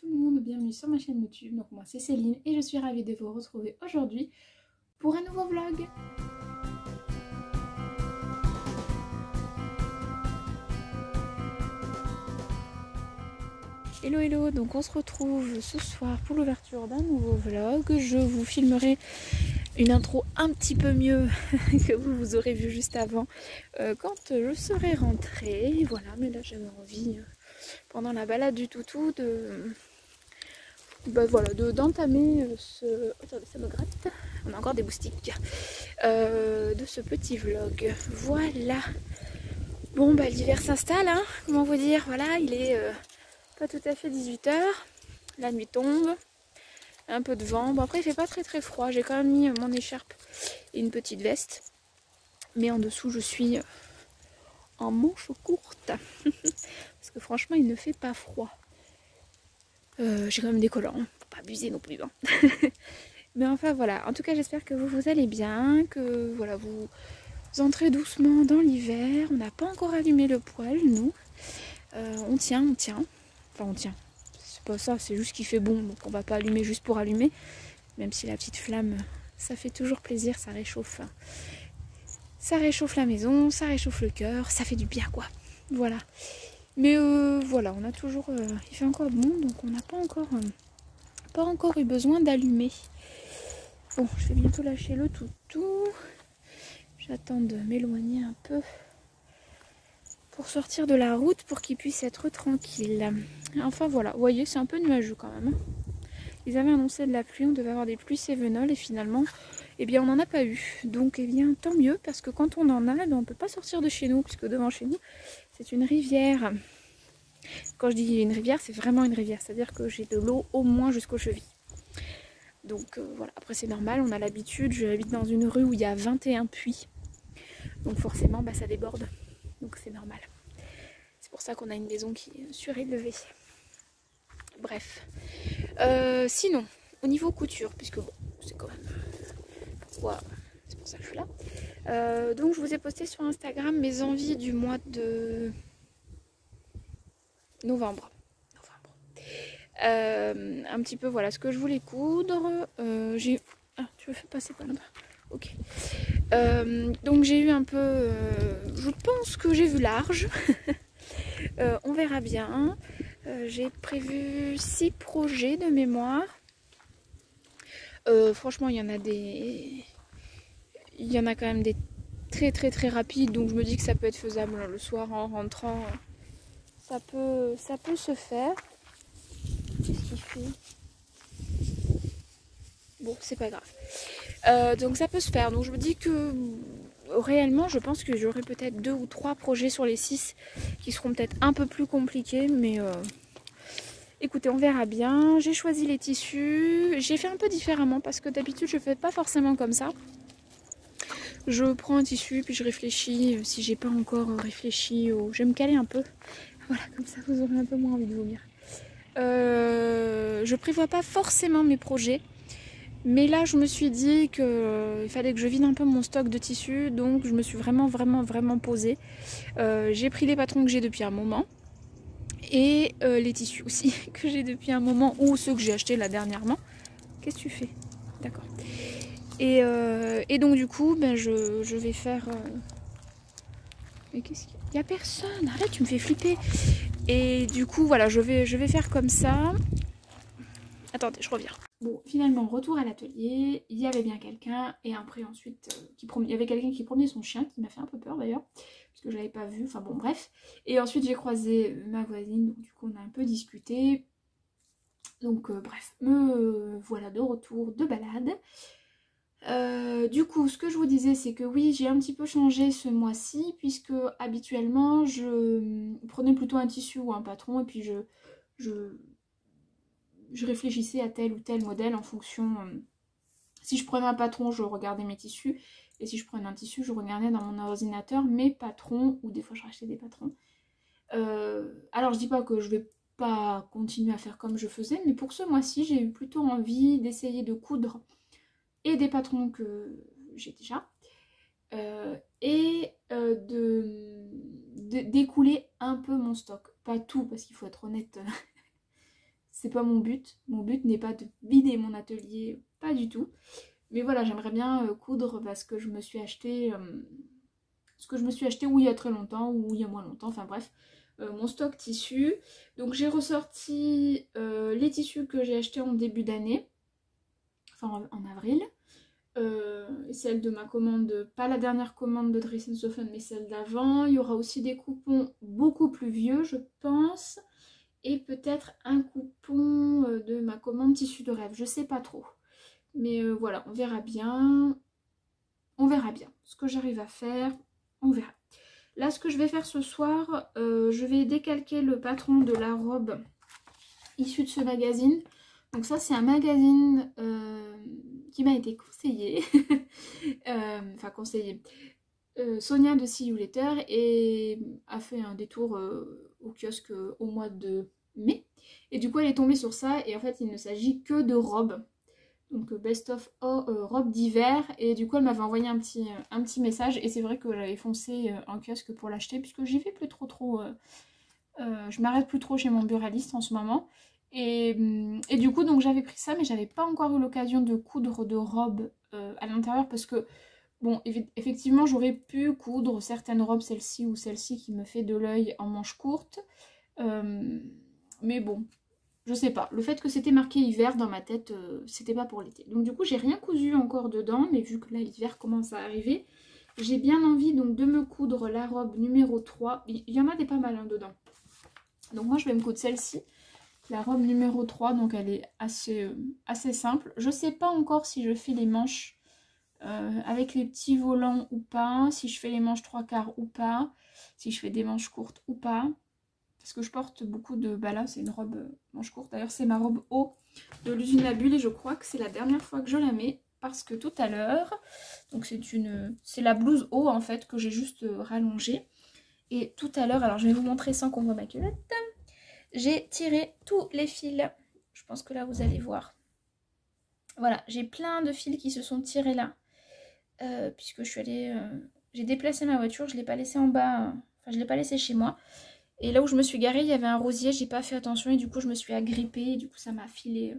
tout le monde, bienvenue sur ma chaîne YouTube. Donc moi c'est Céline et je suis ravie de vous retrouver aujourd'hui pour un nouveau vlog. Hello hello, donc on se retrouve ce soir pour l'ouverture d'un nouveau vlog. Je vous filmerai une intro un petit peu mieux que vous aurez vu juste avant quand je serai rentrée. Voilà, mais là j'avais envie pendant la balade du toutou d'entamer ce... Attendez, ça me gratte. On a encore des moustiques. De ce petit vlog. Voilà. Bon, bah l'hiver s'installe, hein. Comment vous dire. Voilà, il est pas tout à fait 18 h. La nuit tombe. Un peu de vent. Bon, après, il fait pas très froid. J'ai quand même mis mon écharpe et une petite veste. Mais en dessous, je suis en manche courte. Parce que franchement, il ne fait pas froid. J'ai quand même des collants, faut pas abuser non plus. Hein. Mais enfin voilà, en tout cas j'espère que vous allez bien, que voilà, vous entrez doucement dans l'hiver. On n'a pas encore allumé le poêle, nous. On tient. Enfin on tient. C'est pas ça, c'est juste qu'il fait bon, donc on va pas allumer juste pour allumer. Même si la petite flamme, ça fait toujours plaisir, ça réchauffe. Ça réchauffe la maison, ça réchauffe le cœur, ça fait du bien quoi. Voilà. Mais voilà, on a toujours... il fait encore bon, donc on n'a pas encore eu besoin d'allumer. Bon, je vais bientôt lâcher le toutou. J'attends de m'éloigner un peu pour sortir de la route pour qu'il puisse être tranquille. Enfin voilà, vous voyez, c'est un peu nuageux quand même. Ils avaient annoncé de la pluie, on devait avoir des pluies cévenoles et finalement, eh bien on n'en a pas eu. Donc eh bien tant mieux, parce que quand on en a, eh bien, on ne peut pas sortir de chez nous, puisque devant chez nous, c'est une rivière. Quand je dis une rivière, c'est vraiment une rivière, c'est-à-dire que j'ai de l'eau au moins jusqu'aux chevilles. Donc voilà, après c'est normal, on a l'habitude, j'habite dans une rue où il y a 21 puits. Donc forcément, bah, ça déborde, donc c'est normal. C'est pour ça qu'on a une maison qui est surélevée. Bref. Sinon, au niveau couture, puisque bon, c'est quand même... Pourquoi ? C'est pour ça que je suis là. Donc je vous ai posté sur Instagram mes envies du mois de... novembre. Un petit peu voilà ce que je voulais coudre. J'ai... Ah, tu veux faire passer par là? Ok. Donc j'ai eu un peu... je pense que j'ai vu large. On verra bien. J'ai prévu 6 projets de mémoire. Franchement, il y en a des... Il y en a quand même des très rapides. Donc je me dis que ça peut être faisable le soir en rentrant. Ça peut se faire. Qu'est-ce qu'il fait? Bon, c'est pas grave. Donc ça peut se faire. Donc je me dis que réellement, je pense que j'aurai peut-être 2 ou 3 projets sur les 6 qui seront peut-être un peu plus compliqués. Mais écoutez, on verra bien. J'ai choisi les tissus. J'ai fait un peu différemment parce que d'habitude, je fais pas forcément comme ça. Je prends un tissu puis je réfléchis. Si j'ai pas encore réfléchi, je vais me caler un peu. Voilà, comme ça vous aurez un peu moins envie de vomir. Je prévois pas forcément mes projets, mais là je me suis dit qu'il fallait que je vide un peu mon stock de tissus, donc je me suis vraiment posée. J'ai pris les patrons que j'ai depuis un moment et les tissus aussi que j'ai depuis un moment, ou ceux que j'ai achetés là dernièrement. Qu'est-ce que tu fais? D'accord. Et donc du coup ben, je vais faire... Mais qu'est-ce qu'il y a? Il y a personne, arrête, tu me fais flipper. Et du coup voilà, je vais faire comme ça. Attendez, je reviens. Bon, finalement, retour à l'atelier, il y avait bien quelqu'un, et après ensuite, il y avait quelqu'un qui promenait son chien, qui m'a fait un peu peur d'ailleurs, parce que je l'avais pas vu, enfin bon bref. Et ensuite j'ai croisé ma voisine, donc du coup on a un peu discuté. Donc bref, me voilà de retour de balade. Du coup, ce que je vous disais, c'est que oui, j'ai un petit peu changé ce mois-ci, puisque habituellement, je prenais plutôt un tissu ou un patron, et puis je réfléchissais à tel ou tel modèle en fonction... si je prenais un patron, je regardais mes tissus, et si je prenais un tissu, je regardais dans mon ordinateur mes patrons, ou des fois je rachetais des patrons. Alors je dis pas que je vais pas continuer à faire comme je faisais, mais pour ce mois-ci, j'ai eu plutôt envie d'essayer de coudre et des patrons que j'ai déjà, et d'écouler un peu mon stock. Pas tout, parce qu'il faut être honnête, c'est pas mon but. Mon but n'est pas de vider mon atelier, pas du tout. Mais voilà, j'aimerais bien coudre parce que je me suis acheté... ou il y a très longtemps ou il y a moins longtemps, enfin bref. Mon stock tissu. Donc j'ai ressorti les tissus que j'ai achetés en début d'année. Enfin en avril. Celle de ma commande, pas la dernière commande de Dress & Soften, mais celle d'avant. Il y aura aussi des coupons beaucoup plus vieux, je pense. Et peut-être un coupon de ma commande tissu de rêve. Je sais pas trop. Mais voilà, on verra bien. On verra bien ce que j'arrive à faire. On verra. Là, ce que je vais faire ce soir, je vais décalquer le patron de la robe issue de ce magazine. Donc ça, c'est un magazine qui m'a été conseillé. Enfin, conseillé. Sonia de See You Later et a fait un détour au kiosque au mois de mai. Et du coup, elle est tombée sur ça. Et en fait, il ne s'agit que de robes. Donc best of robe d'hiver, et du coup elle m'avait envoyé un petit message, et c'est vrai que j'avais foncé en kiosque pour l'acheter puisque j'y vais plus trop, je m'arrête plus trop chez mon buraliste en ce moment, et du coup donc j'avais pris ça, mais j'avais pas encore eu l'occasion de coudre de robe à l'intérieur parce que bon effectivement j'aurais pu coudre certaines robes, celle-ci ou celle-ci qui me fait de l'œil en manche courte, mais bon, je sais pas, le fait que c'était marqué hiver dans ma tête, c'était pas pour l'été. Donc du coup j'ai rien cousu encore dedans, mais vu que là l'hiver commence à arriver, j'ai bien envie donc de me coudre la robe numéro 3. Il y en a des pas mal dedans. Donc moi je vais me coudre celle-ci, la robe numéro 3, donc elle est assez simple. Je sais pas encore si je fais les manches avec les petits volants ou pas, si je fais les manches 3/4 ou pas, si je fais des manches courtes ou pas. Parce que je porte beaucoup de... Bah là, c'est une robe manche courte. D'ailleurs, c'est ma robe haut de l'usine à bulles. Et je crois que c'est la dernière fois que je la mets. Parce que tout à l'heure... Donc, c'est la blouse haut, en fait, que j'ai juste rallongée. Et tout à l'heure... Alors, je vais vous montrer sans qu'on voit ma culotte. J'ai tiré tous les fils. Je pense que là, vous allez voir. Voilà, j'ai plein de fils qui se sont tirés là. Puisque je suis allée... J'ai déplacé ma voiture. Je ne l'ai pas laissée en bas. Enfin, je ne l'ai pas laissée chez moi. Et là où je me suis garée, il y avait un rosier, j'ai pas fait attention et du coup je me suis agrippée et du coup ça m'a filé,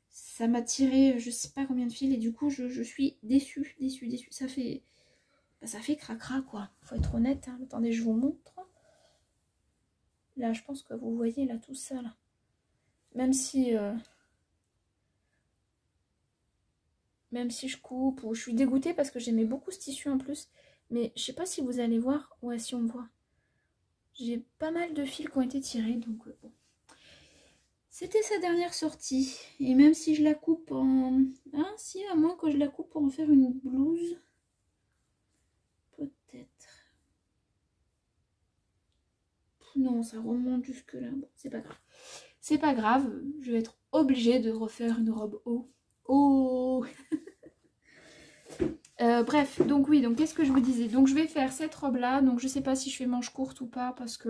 ça m'a tiré je sais pas combien de fils et du coup je suis déçue. Ça fait cracra quoi, faut être honnête, hein. Attendez, je vous montre. Là je pense que vous voyez là tout ça là. Même si je coupe ou je suis dégoûtée parce que j'aimais beaucoup ce tissu en plus. Mais je sais pas si vous allez voir, ouais si on voit. J'ai pas mal de fils qui ont été tirés, donc bon. C'était sa dernière sortie. Et même si je la coupe en... Ah si, à moins que je la coupe pour en faire une blouse. Peut-être. Non, ça remonte jusque là. Bon, c'est pas grave. C'est pas grave, je vais être obligée de refaire une robe haut. Oh. Bref, donc oui, donc qu'est-ce que je vous disais? Donc je vais faire cette robe-là. Donc je sais pas si je fais manche courte ou pas parce que...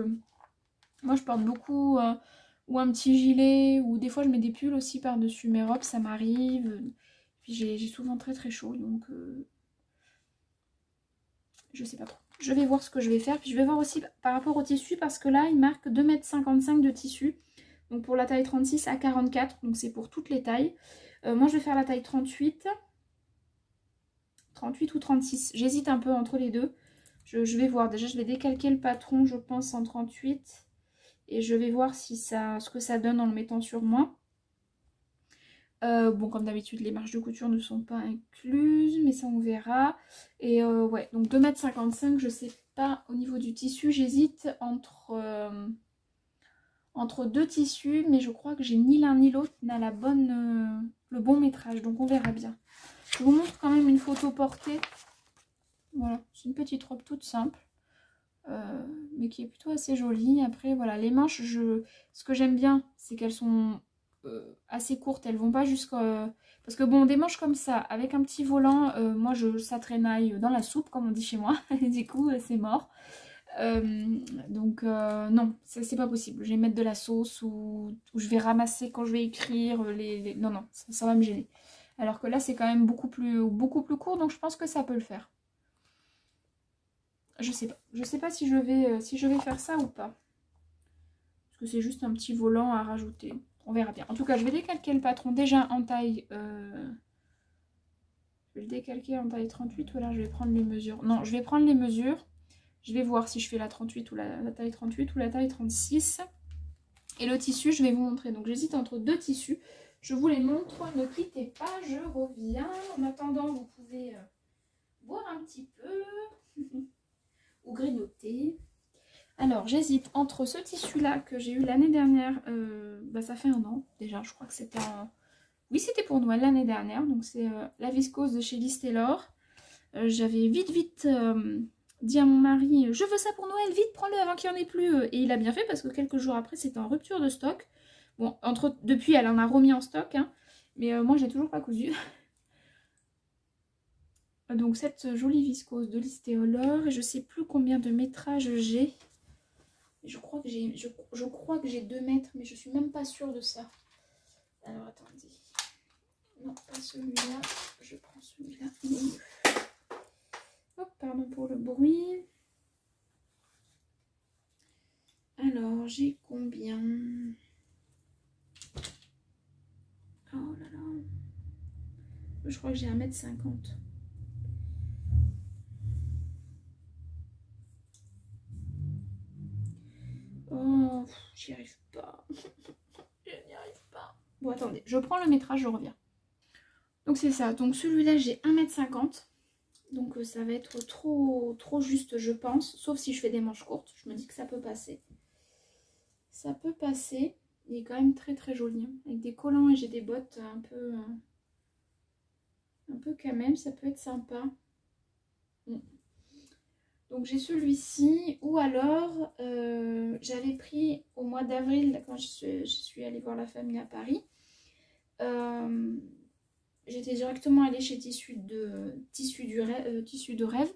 Moi, je porte beaucoup ou un petit gilet, ou des fois, je mets des pulls aussi par-dessus mes robes, ça m'arrive. Puis j'ai souvent très chaud, donc je sais pas trop. Je vais voir ce que je vais faire. Puis je vais voir aussi par rapport au tissu, parce que là, il marque 2,55 m de tissu. Donc pour la taille 36 à 44, donc c'est pour toutes les tailles. Moi, je vais faire la taille 38 ou 36. J'hésite un peu entre les deux. Je vais voir. Déjà, je vais décalquer le patron, je pense, en 38. Et je vais voir si ce que ça donne en le mettant sur moi. Bon, comme d'habitude, les marges de couture ne sont pas incluses, mais ça on verra. Et ouais, donc 2,55 m, je sais pas au niveau du tissu. J'hésite entre deux tissus, mais je crois que j'ai ni l'un ni l'autre n'a le bon métrage. Donc on verra bien. Je vous montre quand même une photo portée. Voilà, c'est une petite robe toute simple. Mais qui est plutôt assez jolie. Après voilà, les manches, ce que j'aime bien, c'est qu'elles sont assez courtes, elles vont pas jusqu'à... Parce que bon, des manches comme ça, avec un petit volant, moi ça traînaille dans la soupe, comme on dit chez moi, et du coup c'est mort. Donc non, c'est pas possible. Je vais mettre de la sauce ou je vais ramasser quand je vais écrire non, ça va me gêner. Alors que là c'est quand même beaucoup plus court, donc je pense que ça peut le faire. Je sais pas si je vais faire ça ou pas. que c'est juste un petit volant à rajouter. On verra bien. En tout cas, je vais décalquer le patron déjà en taille... Je vais le décalquer en taille 38 ou alors je vais prendre les mesures. Non, je vais prendre les mesures. Je vais voir si je fais la 38 ou la taille 38 ou la taille 36. Et le tissu, je vais vous montrer. Donc j'hésite entre deux tissus. Je vous les montre. Ne quittez pas, je reviens. En attendant, vous pouvez boire un petit peu ou grignoter. Alors j'hésite entre ce tissu-là que j'ai eu l'année dernière. Ça fait un an déjà. Je crois que c'était en... Oui, c'était pour Noël l'année dernière. Donc c'est la viscose de chez Liz Taylor. J'avais vite dit à mon mari, je veux ça pour Noël, vite prends-le avant qu'il n'y en ait plus. Et il a bien fait parce que quelques jours après c'était en rupture de stock. Bon, depuis elle en a remis en stock, hein, mais moi j'ai toujours pas cousu. Donc cette jolie viscose de Liz Taylor, et je sais plus combien de métrage j'ai. Je crois que j'ai 2 mètres, mais je suis même pas sûre de ça. Alors attendez. Non, pas celui-là. Je prends celui-là. Hop, pardon pour le bruit. Alors, j'ai combien? Oh là là. Je crois que j'ai 1,50 m. Oh, j'y arrive pas. Je n'y arrive pas. Bon, attendez, je prends le métrage, je reviens. Donc c'est ça. Donc celui-là, j'ai 1,50 m. Donc ça va être trop juste, je pense. Sauf si je fais des manches courtes. Je me dis que ça peut passer. Ça peut passer. Il est quand même très joli. Hein. Avec des collants et j'ai des bottes un peu camel. Ça peut être sympa. Donc j'ai celui-ci. Ou alors, j'avais pris au mois d'avril, quand je suis allée voir la famille à Paris. J'étais directement allée chez Tissu de Rêve.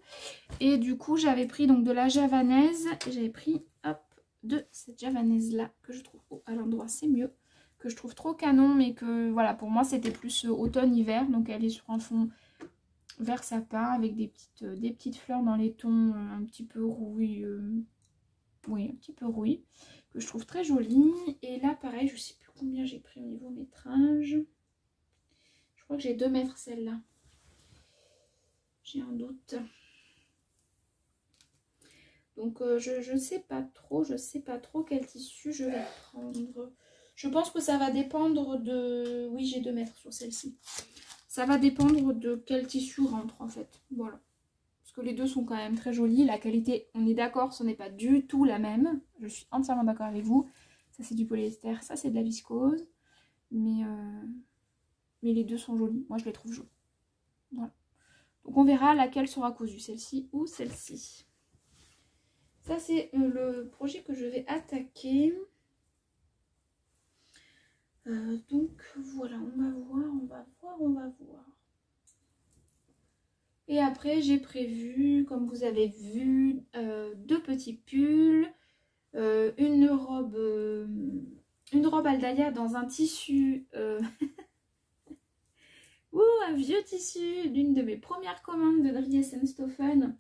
Et du coup, j'avais pris donc de la javanaise. Et j'avais pris, hop, de cette javanaise là, que je trouve, à l'endroit c'est mieux. Que je trouve trop canon, mais que, voilà, pour moi, c'était plus automne-hiver. Donc, elle est sur un fond vert sapin avec des petites fleurs dans les tons un petit peu rouille. Oui, un petit peu rouille. Que je trouve très jolie. Et là, pareil, je sais plus combien j'ai pris au niveau métrage. Je crois que j'ai 2 mètres celle-là. J'ai un doute. Donc je sais pas trop quel tissu je vais prendre. Je pense que ça va dépendre de... Oui, j'ai 2 mètres sur celle-ci. Ça va dépendre de quel tissu rentre en fait. Voilà. Parce que les deux sont quand même très jolis. La qualité, on est d'accord, ce n'est pas du tout la même. Je suis entièrement d'accord avec vous. Ça c'est du polyester, ça c'est de la viscose. Mais les deux sont jolis. Moi je les trouve jolis. Voilà. Donc on verra laquelle sera cousue, celle-ci ou celle-ci. Ça c'est le projet que je vais attaquer. Donc voilà, on va voir. Et après j'ai prévu, comme vous avez vu, 2 petits pulls, une robe Aldaïa dans un tissu, un vieux tissu d'une de mes premières commandes de Dries & Stoffen.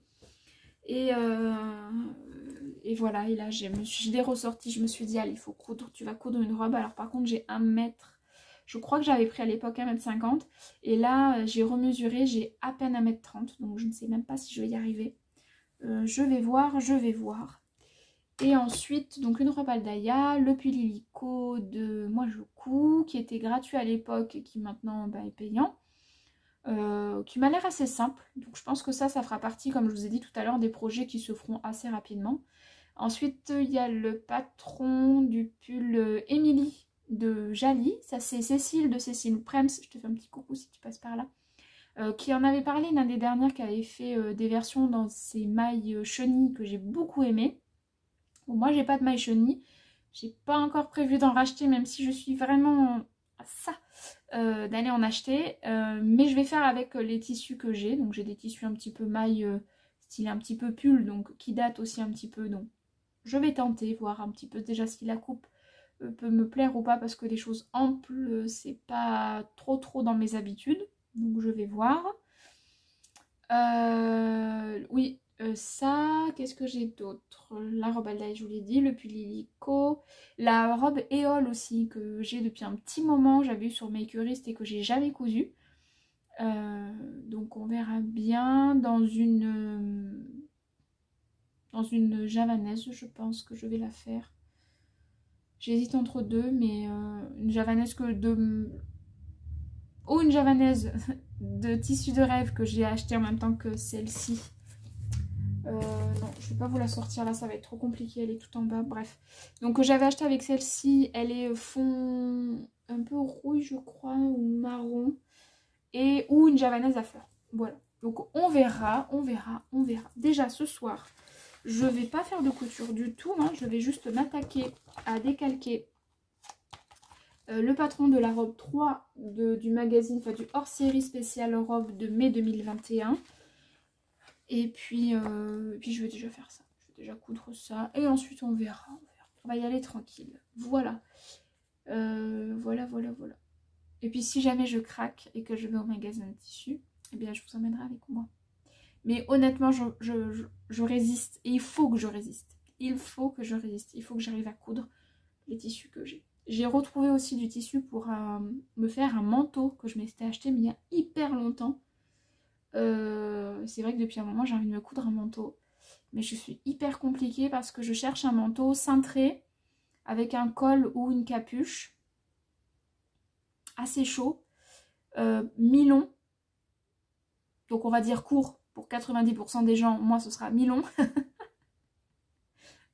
Et voilà, et là je l'ai ressorti, je me suis dit allez, il faut coudre, tu vas coudre une robe. Alors par contre j'ai 1 mètre, je crois que j'avais pris à l'époque 1,50 m, et là j'ai remesuré, j'ai à peine 1,30 m, donc je ne sais même pas si je vais y arriver. Je vais voir. Et ensuite donc une robe Aldaïa, le pull illico de Moi Je Couds, qui était gratuit à l'époque et qui maintenant est payant. Qui m'a l'air assez simple, donc je pense que ça fera partie, comme je vous ai dit tout à l'heure, des projets qui se feront assez rapidement. Ensuite il y a le patron du pull Emily de Jali, ça c'est Cécile de Cécile Prems, je te fais un petit coucou si tu passes par là, qui en avait parlé l'année dernière, qui avait fait des versions dans ses mailles chenilles que j'ai beaucoup aimé. Bon, moi j'ai pas de mailles chenilles, j'ai pas encore prévu d'en racheter, même si je suis vraiment à ça d'aller en acheter, mais je vais faire avec les tissus que j'ai. Donc j'ai des tissus un petit peu maille style un petit peu pull, donc qui datent aussi un petit peu, donc je vais tenter, voir un petit peu déjà si la coupe peut me plaire ou pas, parce que les choses amples c'est pas trop dans mes habitudes, donc je vais voir. Oui, Ça, qu'est-ce que j'ai d'autre? La robe Alda, je vous l'ai dit, le pull illico, la robe éole aussi que j'ai depuis un petit moment, j'avais eu sur Makerist et que j'ai jamais cousu. Donc on verra bien dans une javanaise, je pense que je vais la faire. J'hésite entre deux, mais une javanaise ou une javanaise de tissu de rêve que j'ai acheté en même temps que celle-ci. Non, je vais pas vous la sortir là, ça va être trop compliqué, elle est tout en bas, bref. Donc j'avais acheté avec celle-ci, elle est fond un peu rouge je crois, ou marron, ou une javanaise à fleurs. Voilà, donc on verra. Déjà ce soir, je vais pas faire de couture du tout, hein. Je vais juste m'attaquer à décalquer le patron de la robe 3 du magazine, enfin du hors-série spécial robe de mai 2021. Et puis je vais déjà faire ça. Je vais déjà coudre ça. Et ensuite on verra. On va y aller tranquille. Voilà. Voilà. Et puis si jamais je craque et que je vais au magasin de tissus, eh bien je vous emmènerai avec moi. Mais honnêtement, je résiste. Et il faut que je résiste. Il faut que j'arrive à coudre les tissus que j'ai. J'ai retrouvé aussi du tissu pour me faire un manteau que je m'étais acheté mais il y a hyper longtemps. C'est vrai que depuis un moment j'ai envie de me coudre un manteau, mais je suis hyper compliquée parce que je cherche un manteau cintré avec un col ou une capuche assez chaud, mi-long, donc on va dire court pour 90% des gens. Moi ce sera mi-long.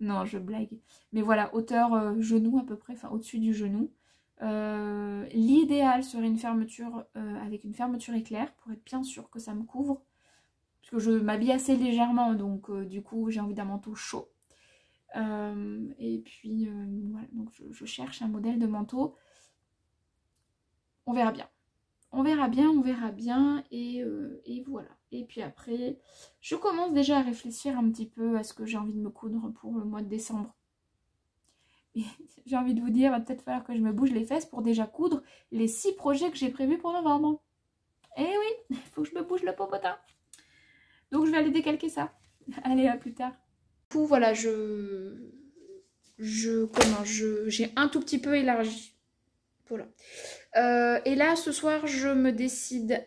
Non, je blague, mais voilà, hauteur genou à peu près, enfin au-dessus du genou. L'idéal serait une fermeture avec une fermeture éclair pour être bien sûr que ça me couvre, parce que je m'habille assez légèrement, donc du coup j'ai envie d'un manteau chaud. Et puis voilà, donc je cherche un modèle de manteau. On verra bien. Et voilà. Et puis après, je commence déjà à réfléchir un petit peu à ce que j'ai envie de me coudre pour le mois de décembre. J'ai envie de vous dire, il va peut-être falloir que je me bouge les fesses pour déjà coudre les 6 projets que j'ai prévus pour novembre. Eh oui, il faut que je me bouge le popotin. Donc je vais aller décalquer ça. Allez, à plus tard. Du coup, voilà, j'ai un tout petit peu élargi. Voilà. Et là, ce soir, je me décide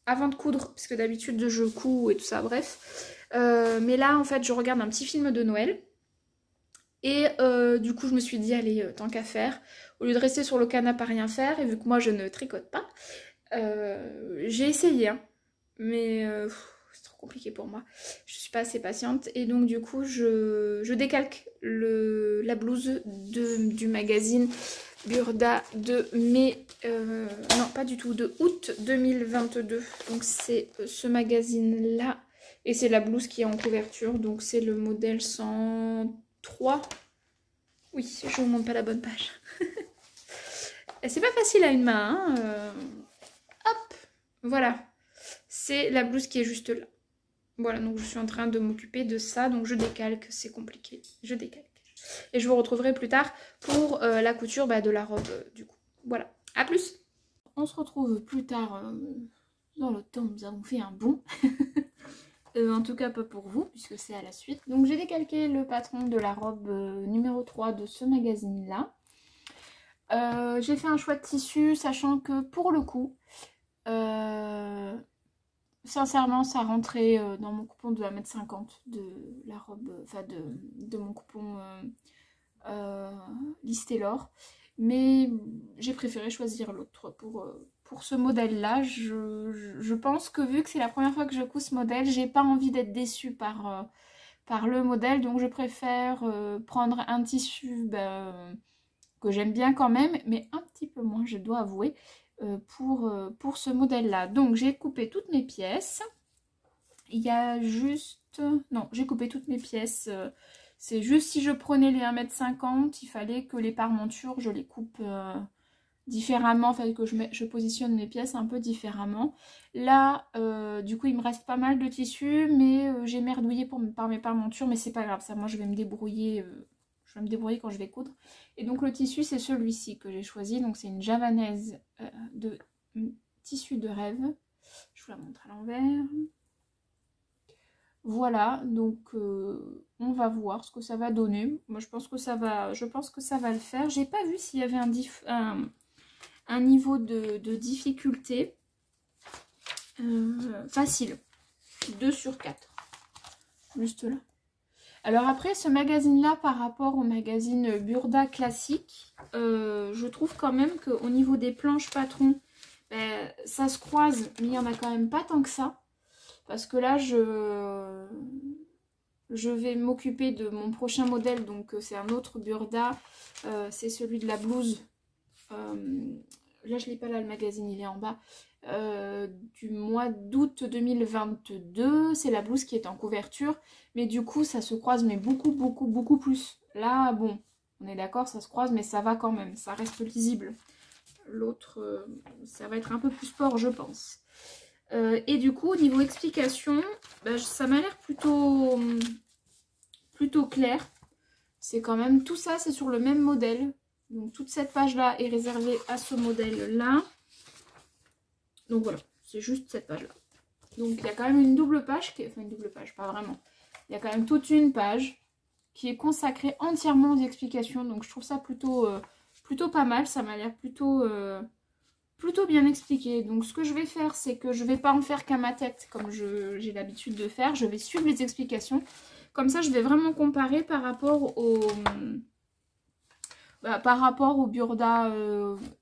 avant de coudre, parce que d'habitude, je couds et tout ça, bref. Mais là, en fait, je regarde un petit film de Noël. Et du coup je me suis dit allez tant qu'à faire, au lieu de rester sur le canapé à rien faire, et vu que moi je ne tricote pas, j'ai essayé hein, mais c'est trop compliqué pour moi, je suis pas assez patiente, et donc du coup je décalque la blouse du magazine Burda de mai, non pas du tout, de août 2022, donc c'est ce magazine là, et c'est la blouse qui est en couverture, donc c'est le modèle 103. Oui, je vous montre pas la bonne page. C'est pas facile à une main. Hein. Hop, voilà. C'est la blouse qui est juste là. Voilà, donc je suis en train de m'occuper de ça. Donc je décalque, c'est compliqué. Je décalque. Et je vous retrouverai plus tard pour la couture de la robe du coup. Voilà, à plus. On se retrouve plus tard dans le temps. Nous avons fait un bond. En tout cas pas pour vous puisque c'est à la suite. Donc j'ai décalqué le patron de la robe numéro 3 de ce magazine là. J'ai fait un choix de tissu sachant que pour le coup sincèrement ça rentrait dans mon coupon de 1,50 m de la robe, enfin de mon coupon listé l'or, mais j'ai préféré choisir l'autre pour ce modèle là. Je pense que vu que c'est la première fois que je couds ce modèle, j'ai pas envie d'être déçue par le modèle, donc je préfère prendre un tissu que j'aime bien quand même, mais un petit peu moins je dois avouer pour ce modèle là. Donc j'ai coupé toutes mes pièces, il y a juste, non j'ai coupé toutes mes pièces, c'est juste si je prenais les 1,50 m, il fallait que les parmentures je les coupe différemment, enfin que je positionne mes pièces un peu différemment. Là du coup il me reste pas mal de tissu, mais j'ai merdouillé par mes parmentures, mais c'est pas grave, ça moi je vais me débrouiller. Je vais me débrouiller quand je vais coudre. Et donc le tissu c'est celui-ci que j'ai choisi. Donc c'est une javanaise de tissu de rêve. Je vous la montre à l'envers. Voilà, donc on va voir ce que ça va donner. Moi je pense que ça va le faire. J'ai pas vu s'il y avait un niveau de difficulté facile. 2 sur 4. Juste là. Alors après, ce magazine-là, par rapport au magazine Burda classique, je trouve quand même qu'au niveau des planches patrons, ben, ça se croise, mais il n'y en a quand même pas tant que ça. Parce que là, je vais m'occuper de mon prochain modèle, donc c'est un autre Burda, c'est celui de la blouse. Là, je ne l'ai pas là, le magazine, il est en bas. Du mois d'août 2022, c'est la blouse qui est en couverture, mais du coup ça se croise mais beaucoup plus. Là bon, on est d'accord, ça se croise mais ça va quand même, ça reste lisible. L'autre ça va être un peu plus sport je pense. Et du coup au niveau explication, bah, ça m'a l'air plutôt clair. C'est quand même tout ça, c'est sur le même modèle, donc toute cette page là est réservée à ce modèle là. Donc voilà, c'est juste cette page-là. Donc il y a quand même une double page, enfin une double page, pas vraiment. Il y a quand même toute une page qui est consacrée entièrement aux explications. Donc je trouve ça plutôt pas mal. Ça m'a l'air plutôt bien expliqué. Donc ce que je vais faire, c'est que je ne vais pas en faire qu'à ma tête comme j'ai l'habitude de faire. Je vais suivre les explications. Comme ça, je vais vraiment comparer par rapport au Burda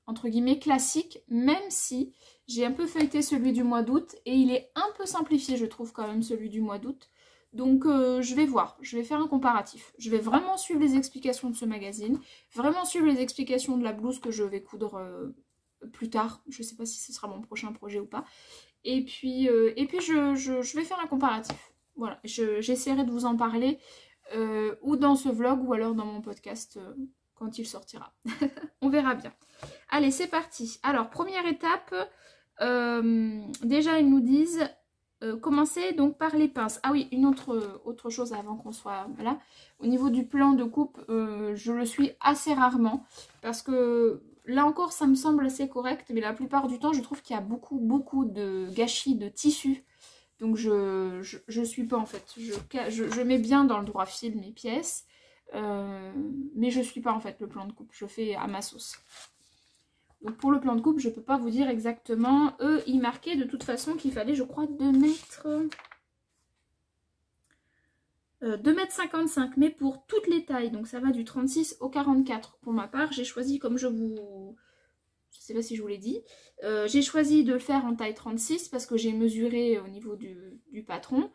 entre guillemets classique, même si j'ai un peu feuilleté celui du mois d'août et il est un peu simplifié je trouve quand même celui du mois d'août. Donc je vais voir, je vais faire un comparatif. Je vais vraiment suivre les explications de ce magazine, vraiment suivre les explications de la blouse que je vais coudre plus tard. Je ne sais pas si ce sera mon prochain projet ou pas. Et puis je vais faire un comparatif. Voilà, j'essaierai de vous en parler ou dans ce vlog ou alors dans mon podcast quand il sortira. On verra bien. Allez, c'est parti. Alors, première étape, déjà ils nous disent commencer donc par les pinces. Ah oui, une autre chose avant qu'on soit là. Au niveau du plan de coupe, je le suis assez rarement parce que là encore ça me semble assez correct, mais la plupart du temps je trouve qu'il y a beaucoup de gâchis de tissu. Donc je suis pas en fait. Je mets bien dans le droit fil mes pièces. Mais je suis pas en fait le plan de coupe, je fais à ma sauce. Donc pour le plan de coupe, je peux pas vous dire exactement. Eux, ils marquaient de toute façon qu'il fallait, je crois, 2,55 m, mais pour toutes les tailles. Donc ça va du 36 au 44. Pour ma part, j'ai choisi, comme je sais pas si je vous l'ai dit, j'ai choisi de le faire en taille 36 parce que j'ai mesuré au niveau du patron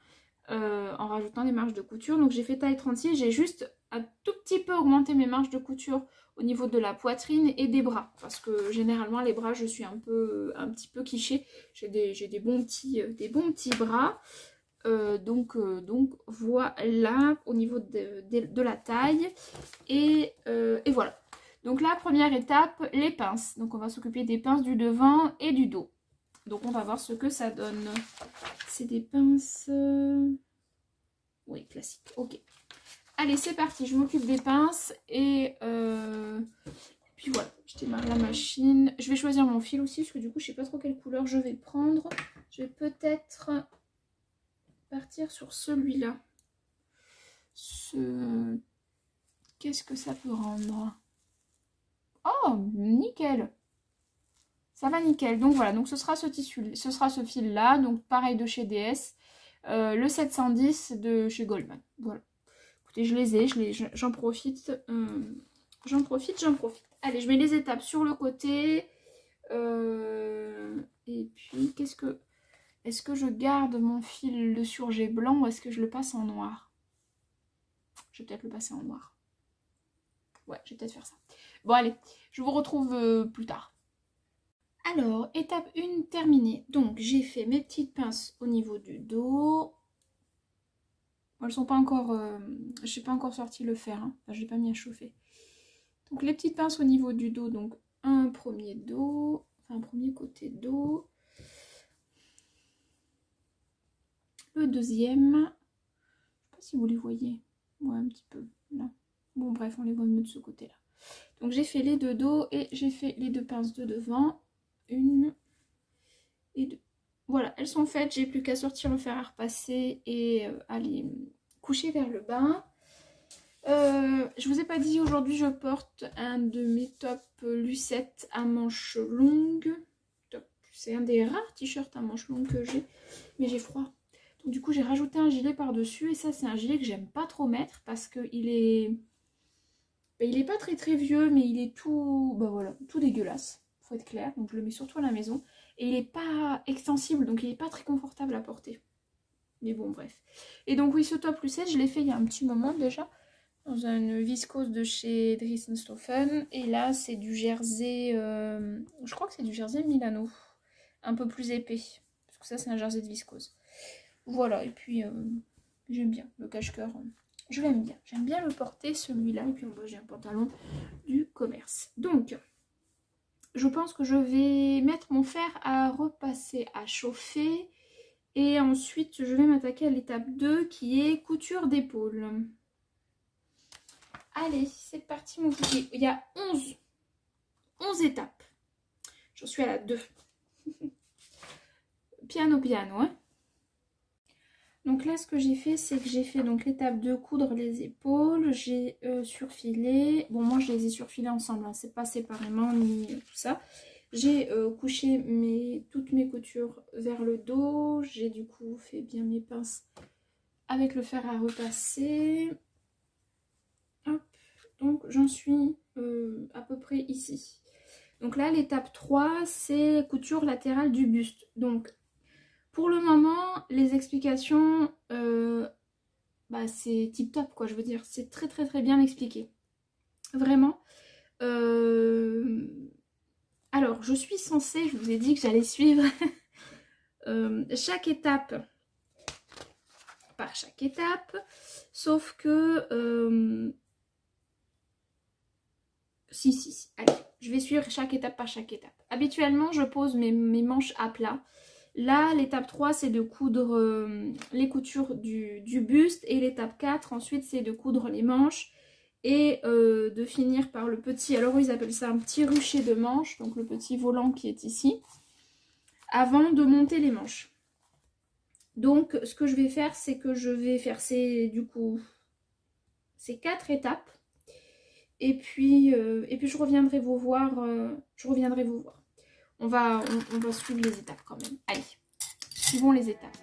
en rajoutant des marges de couture. Donc j'ai fait taille 36, j'ai juste un tout petit peu augmenté mes marges de couture au niveau de la poitrine et des bras, parce que généralement les bras je suis un petit peu quichée, j'ai des bons petits bras, donc voilà au niveau de la taille et voilà. Donc la première étape, les pinces. Donc on va s'occuper des pinces du devant et du dos. Donc on va voir ce que ça donne. C'est des pinces oui, classiques, ok. Allez, c'est parti, je m'occupe des pinces et puis voilà, je démarre la machine. Je vais choisir mon fil aussi parce que du coup, je sais pas trop quelle couleur je vais prendre. Je vais peut-être partir sur celui-là. Qu'est-ce que ça peut rendre? Oh, nickel! Ça va nickel. Donc voilà, donc ce sera ce tissu, ce sera ce fil-là. Donc pareil de chez DS. Le 710 de chez Goldman. Voilà. Écoutez, je les ai, j'en profite. J'en profite. Allez, je mets les étapes sur le côté. Et puis, est-ce que je garde mon fil de surjet blanc ou est-ce que je le passe en noir? Je vais peut-être le passer en noir. Ouais, je vais peut-être faire ça. Bon, allez, je vous retrouve plus tard. Alors, étape 1 terminée. Donc, j'ai fait mes petites pinces au niveau du dos. Elles sont pas encore... je n'ai pas encore sorti le fer. Hein. Enfin, je l'ai pas mis à chauffer. Donc, les petites pinces au niveau du dos. Donc, un premier dos. Enfin, un premier côté dos. Le deuxième. Je ne sais pas si vous les voyez. Ouais, un petit peu. Là. Bon, bref, on les voit mieux de ce côté-là. Donc, j'ai fait les deux dos et j'ai fait les deux pinces de devant. Une et deux. voilà, elles sont faites. J'ai plus qu'à sortir le fer à repasser et aller coucher vers le bas. Je vous ai pas dit, aujourd'hui je porte un de mes tops Lucette à manches longues. C'est un des rares t-shirts à manches longues que j'ai, mais j'ai froid. Donc du coup j'ai rajouté un gilet par dessus et ça c'est un gilet que j'aime pas trop mettre parce que il est pas très vieux, mais il est tout, bah voilà, tout dégueulasse, faut être clair. Donc je le mets surtout à la maison et il est pas extensible, donc il est pas très confortable à porter. Mais bon bref. Et donc oui, ce top Lucette je l'ai fait il y a un petit moment déjà, dans une viscose de chez Dries & Stephen. Et là, c'est du jersey, je crois que c'est du jersey Milano. Un peu plus épais. Parce que ça, c'est un jersey de viscose. Voilà, et puis j'aime bien le cache-cœur. Je l'aime bien. J'aime bien le porter, celui-là. Et puis en bas, j'ai un pantalon du commerce. Donc, je pense que je vais mettre mon fer à repasser, à chauffer. Et ensuite, je vais m'attaquer à l'étape 2 qui est couture d'épaule. Allez, c'est parti mon petit. Il y a 11 étapes. J'en suis à la 2. Piano, hein. Donc là, ce que j'ai fait, c'est que j'ai fait donc l'étape 2, coudre les épaules. J'ai surfilé. Bon, moi, je les ai surfilés ensemble. Hein. C'est pas séparément ni tout ça. J'ai couché toutes mes coutures vers le dos. J'ai du coup fait bien mes pinces avec le fer à repasser. Hop. Donc j'en suis à peu près ici. Donc là l'étape 3 c'est couture latérale du buste. Donc pour le moment les explications c'est tip top quoi, je veux dire, c'est très bien expliqué. Vraiment. Alors je suis censée, je vous ai dit que j'allais suivre chaque étape par chaque étape. Sauf que Si. Allez, je vais suivre chaque étape par chaque étape. Habituellement, je pose mes manches à plat. Là, l'étape 3, c'est de coudre les coutures du buste. Et l'étape 4, ensuite, c'est de coudre les manches. Et de finir par le petit, alors ils appellent ça un petit rucher de manches. Donc le petit volant qui est ici. Avant de monter les manches. Donc, ce que je vais faire, c'est que je vais faire ces 4 étapes. Et puis je reviendrai vous voir. On va suivre les étapes quand même. Allez, suivons les étapes.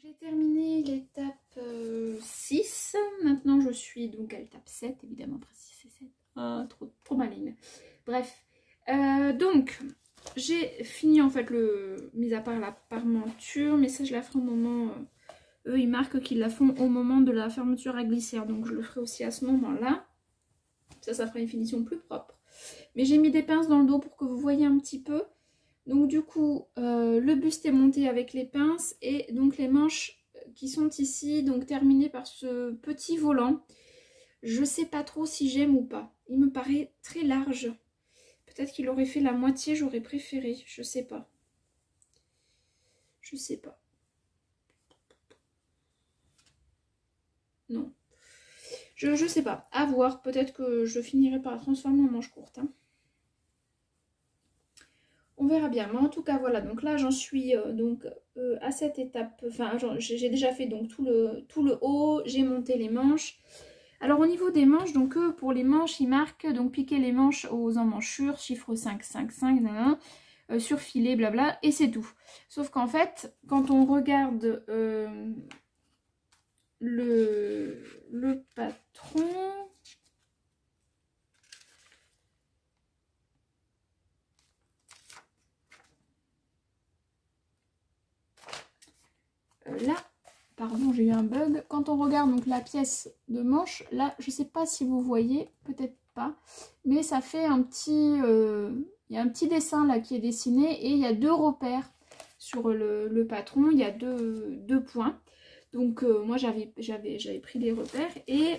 J'ai terminé l'étape 6. Maintenant je suis donc à l'étape 7, évidemment après 6 et 7. Ah, trop maligne. Bref. Donc j'ai fini en fait mis à part la parmenture, mais ça je la ferai au moment. Eux ils marquent qu'ils la font au moment de la fermeture à glissière. Donc je le ferai aussi à ce moment-là. Ça fera une finition plus propre. Mais j'ai mis des pinces dans le dos pour que vous voyez un petit peu. Donc du coup, le buste est monté avec les pinces et donc les manches qui sont ici, donc terminés par ce petit volant. Je sais pas trop si j'aime ou pas. Il me paraît très large. Peut-être qu'il aurait fait la moitié, j'aurais préféré. Je sais pas. Je sais pas. Non. Je sais pas. À voir. Peut-être que je finirai par la transformer en manche courte. Hein. On verra bien. Mais en tout cas, voilà. Donc là, j'en suis à cette étape. Enfin, j'ai déjà fait donc tout le haut. J'ai monté les manches. Alors au niveau des manches, donc pour les manches, ils marquent donc piquer les manches aux emmanchures, chiffre 5, 5, 5, surfiler, blabla, et c'est tout. Sauf qu'en fait, quand on regarde le patron, là, pardon, j'ai eu un bug. Quand on regarde donc la pièce de manche, là, je sais pas si vous voyez, peut-être pas, mais ça fait un petit, il y a un petit dessin là qui est dessiné et il y a 2 repères sur le patron. Il y a deux points. Donc moi j'avais pris les repères et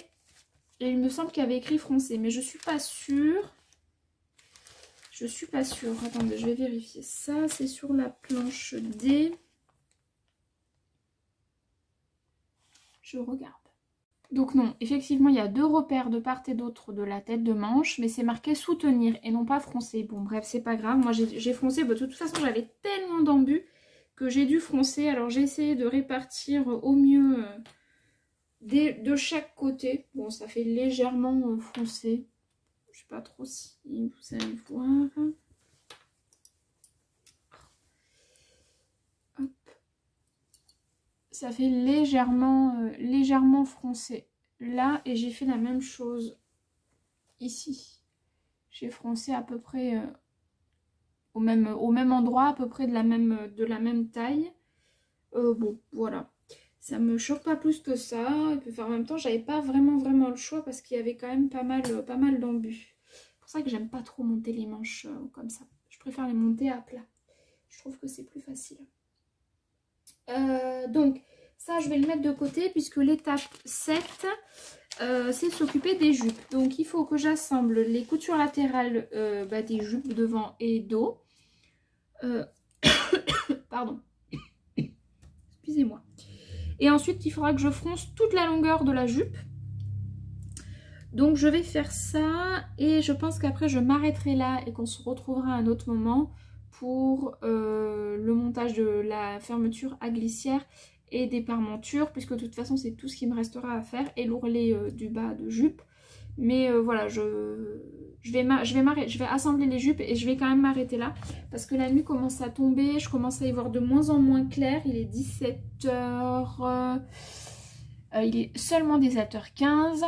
il me semble qu'il y avait écrit français, mais je suis pas sûre. Je suis pas sûre. Attendez, je vais vérifier ça. C'est sur la planche D. Je regarde. Donc non, effectivement, il y a 2 repères de part et d'autre de la tête de manche, mais c'est marqué soutenir et non pas froncer. Bon, bref, c'est pas grave. Moi, j'ai froncé. Bah, de toute façon, j'avais tellement d'embus que j'ai dû froncer. Alors, j'ai essayé de répartir au mieux de chaque côté. Bon, ça fait légèrement froncé. Je sais pas trop si vous allez voir. Hop. Ça fait légèrement froncé là, et j'ai fait la même chose ici. J'ai froncé à peu près au même endroit, à peu près de la même taille. Bon, voilà. Ça me choque pas plus que ça. Et puis, en même temps, j'avais pas vraiment le choix parce qu'il y avait quand même pas mal d'embus. C'est pour ça que j'aime pas trop monter les manches comme ça. Je préfère les monter à plat. Je trouve que c'est plus facile. Donc, ça, je vais le mettre de côté puisque l'étape 7, c'est s'occuper des jupes. Donc, il faut que j'assemble les coutures latérales des jupes devant et dos. Pardon. Excusez-moi. Et ensuite, il faudra que je fronce toute la longueur de la jupe. Donc, je vais faire ça. Et je pense qu'après, je m'arrêterai là et qu'on se retrouvera à un autre moment pour le montage de la fermeture à glissière et des parmentures. Puisque de toute façon, c'est tout ce qui me restera à faire. Et l'ourlet du bas de jupe. Mais voilà, je vais assembler les jupes et je vais quand même m'arrêter là. Parce que la nuit commence à tomber, je commence à y voir de moins en moins clair. Il est 17h, il est seulement 17h15.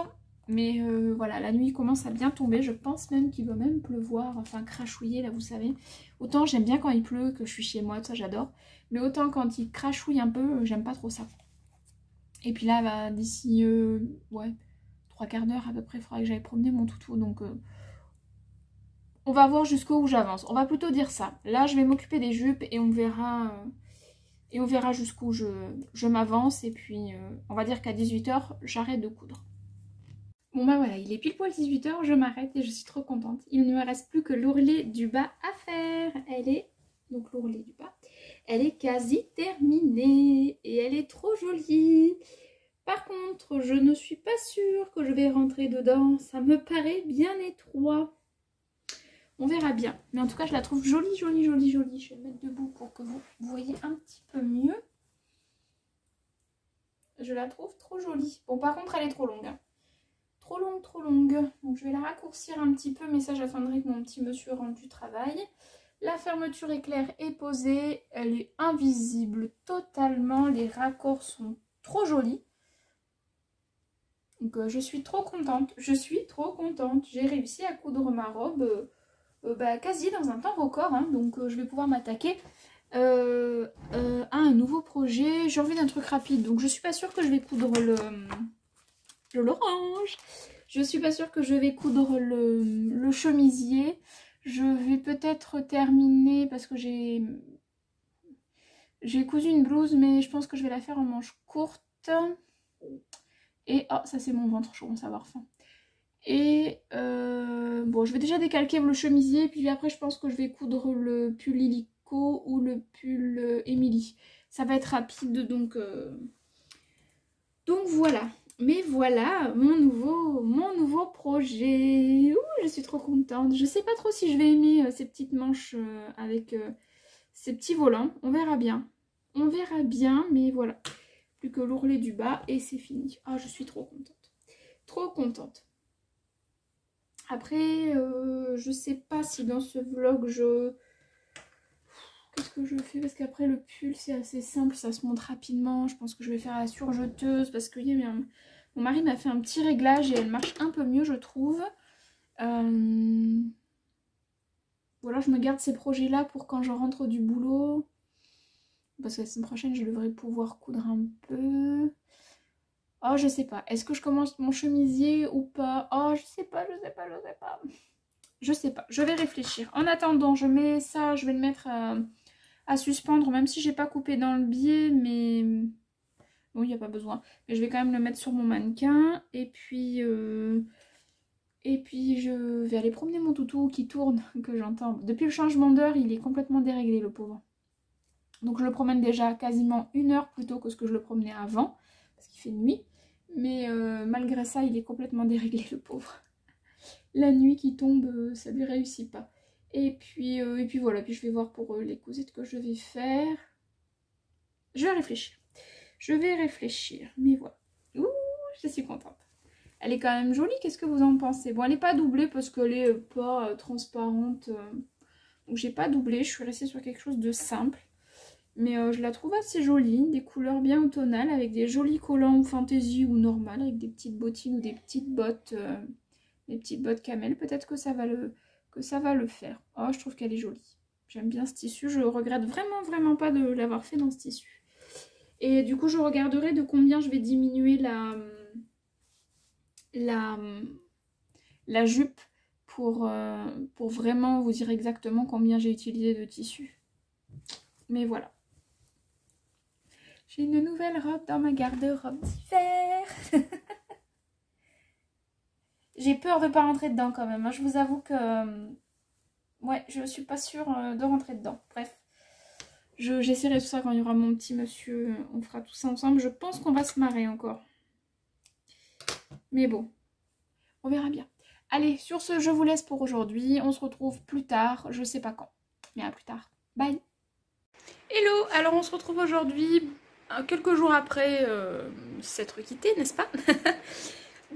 Mais voilà, la nuit commence à bien tomber. Je pense même qu'il va même pleuvoir, enfin crachouiller là, vous savez. Autant j'aime bien quand il pleut, que je suis chez moi, ça j'adore. Mais autant quand il crachouille un peu, j'aime pas trop ça. Et puis là, bah, d'ici, ouais, 3/4 d'heure à peu près, il faudra que j'aille promener mon toutou. Donc, on va voir jusqu'où j'avance. On va plutôt dire ça. Là, je vais m'occuper des jupes et on verra jusqu'où je m'avance. Et puis, on va dire qu'à 18h, j'arrête de coudre. Bon bah voilà, il est pile poil 18h, je m'arrête et je suis trop contente. Il ne me reste plus que l'ourlet du bas à faire. Donc l'ourlet du bas, elle est quasi terminée et elle est trop jolie. Par contre, je ne suis pas sûre que je vais rentrer dedans. Ça me paraît bien étroit. On verra bien. Mais en tout cas, je la trouve jolie, jolie, jolie, jolie. Je vais me mettre debout pour que vous voyez un petit peu mieux. Je la trouve trop jolie. Bon, par contre, elle est trop longue. Hein. Trop longue, trop longue. Donc, je vais la raccourcir un petit peu. Mais ça, j'attendrai que mon petit monsieur rentre du travail. La fermeture éclair est posée. Elle est invisible totalement. Les raccords sont trop jolis. Donc je suis trop contente, j'ai réussi à coudre ma robe quasi dans un temps record, hein. Donc je vais pouvoir m'attaquer à un nouveau projet. J'ai envie d'un truc rapide, donc je suis pas sûre que je vais coudre l'orange, je suis pas sûre que je vais coudre le chemisier. Je vais peut-être terminer parce que j'ai cousu une blouse, mais je pense que je vais la faire en manche courte. Et oh, ça c'est mon ventre, je commence à avoir faim. Et bon, je vais déjà décalquer le chemisier, puis après je pense que je vais coudre le pull illico ou le pull Emily. Ça va être rapide, donc voilà. Mais voilà mon nouveau projet. Ouh, je suis trop contente. Je sais pas trop si je vais aimer ces petites manches avec ces petits volants. On verra bien. On verra bien, mais voilà. Plus que l'ourlet du bas et c'est fini. Ah, je suis trop contente. Trop contente. Après, je sais pas si dans ce vlog qu'est-ce que je fais? Parce qu'après le pull c'est assez simple, ça se monte rapidement. Je pense que je vais faire la surjeteuse parce que mon mari m'a fait un petit réglage et elle marche un peu mieux je trouve. Voilà, je me garde ces projets là pour quand je rentre du boulot. Parce que la semaine prochaine je devrais pouvoir coudre un peu. Oh, je sais pas. Est-ce que je commence mon chemisier ou pas? Oh, je sais pas. Je sais pas. Je vais réfléchir. En attendant, je mets ça, je vais le mettre à suspendre, même si j'ai pas coupé dans le biais, mais bon, il n'y a pas besoin. Mais je vais quand même le mettre sur mon mannequin. Et puis je vais aller promener mon toutou qui tourne, que j'entends. Depuis le changement d'heure, il est complètement déréglé, le pauvre. Donc je le promène déjà quasiment 1 heure plus tôt que ce que je le promenais avant, parce qu'il fait nuit. Mais malgré ça, il est complètement déréglé, le pauvre. La nuit qui tombe, ça lui réussit pas. Et puis voilà, puis je vais voir pour les cousettes que je vais faire. Je vais réfléchir, mais voilà. Ouh, je suis contente. Elle est quand même jolie, qu'est-ce que vous en pensez? Bon, elle n'est pas doublée parce qu'elle est pas transparente. Donc j'ai pas doublé, je suis restée sur quelque chose de simple. Mais je la trouve assez jolie, des couleurs bien automnales, avec des jolis collants ou fantaisie ou normal, avec des petites bottines ou des petites bottes camel. Peut-être que ça va le faire. Oh, je trouve qu'elle est jolie. J'aime bien ce tissu, je regrette vraiment pas de l'avoir fait dans ce tissu. Et du coup, je regarderai de combien je vais diminuer la jupe pour vraiment vous dire exactement combien j'ai utilisé de tissu. Mais voilà. J'ai une nouvelle robe dans ma garde-robe d'hiver. J'ai peur de ne pas rentrer dedans quand même. Je vous avoue que... ouais, je suis pas sûre de rentrer dedans. Bref. J'essaierai tout ça quand il y aura mon petit monsieur. On fera tout ça ensemble. Je pense qu'on va se marrer encore. Mais bon. On verra bien. Allez, sur ce, je vous laisse pour aujourd'hui. On se retrouve plus tard. Je sais pas quand. Mais à plus tard. Bye. Hello. Alors, on se retrouve aujourd'hui... quelques jours après s'être quitté, n'est-ce pas?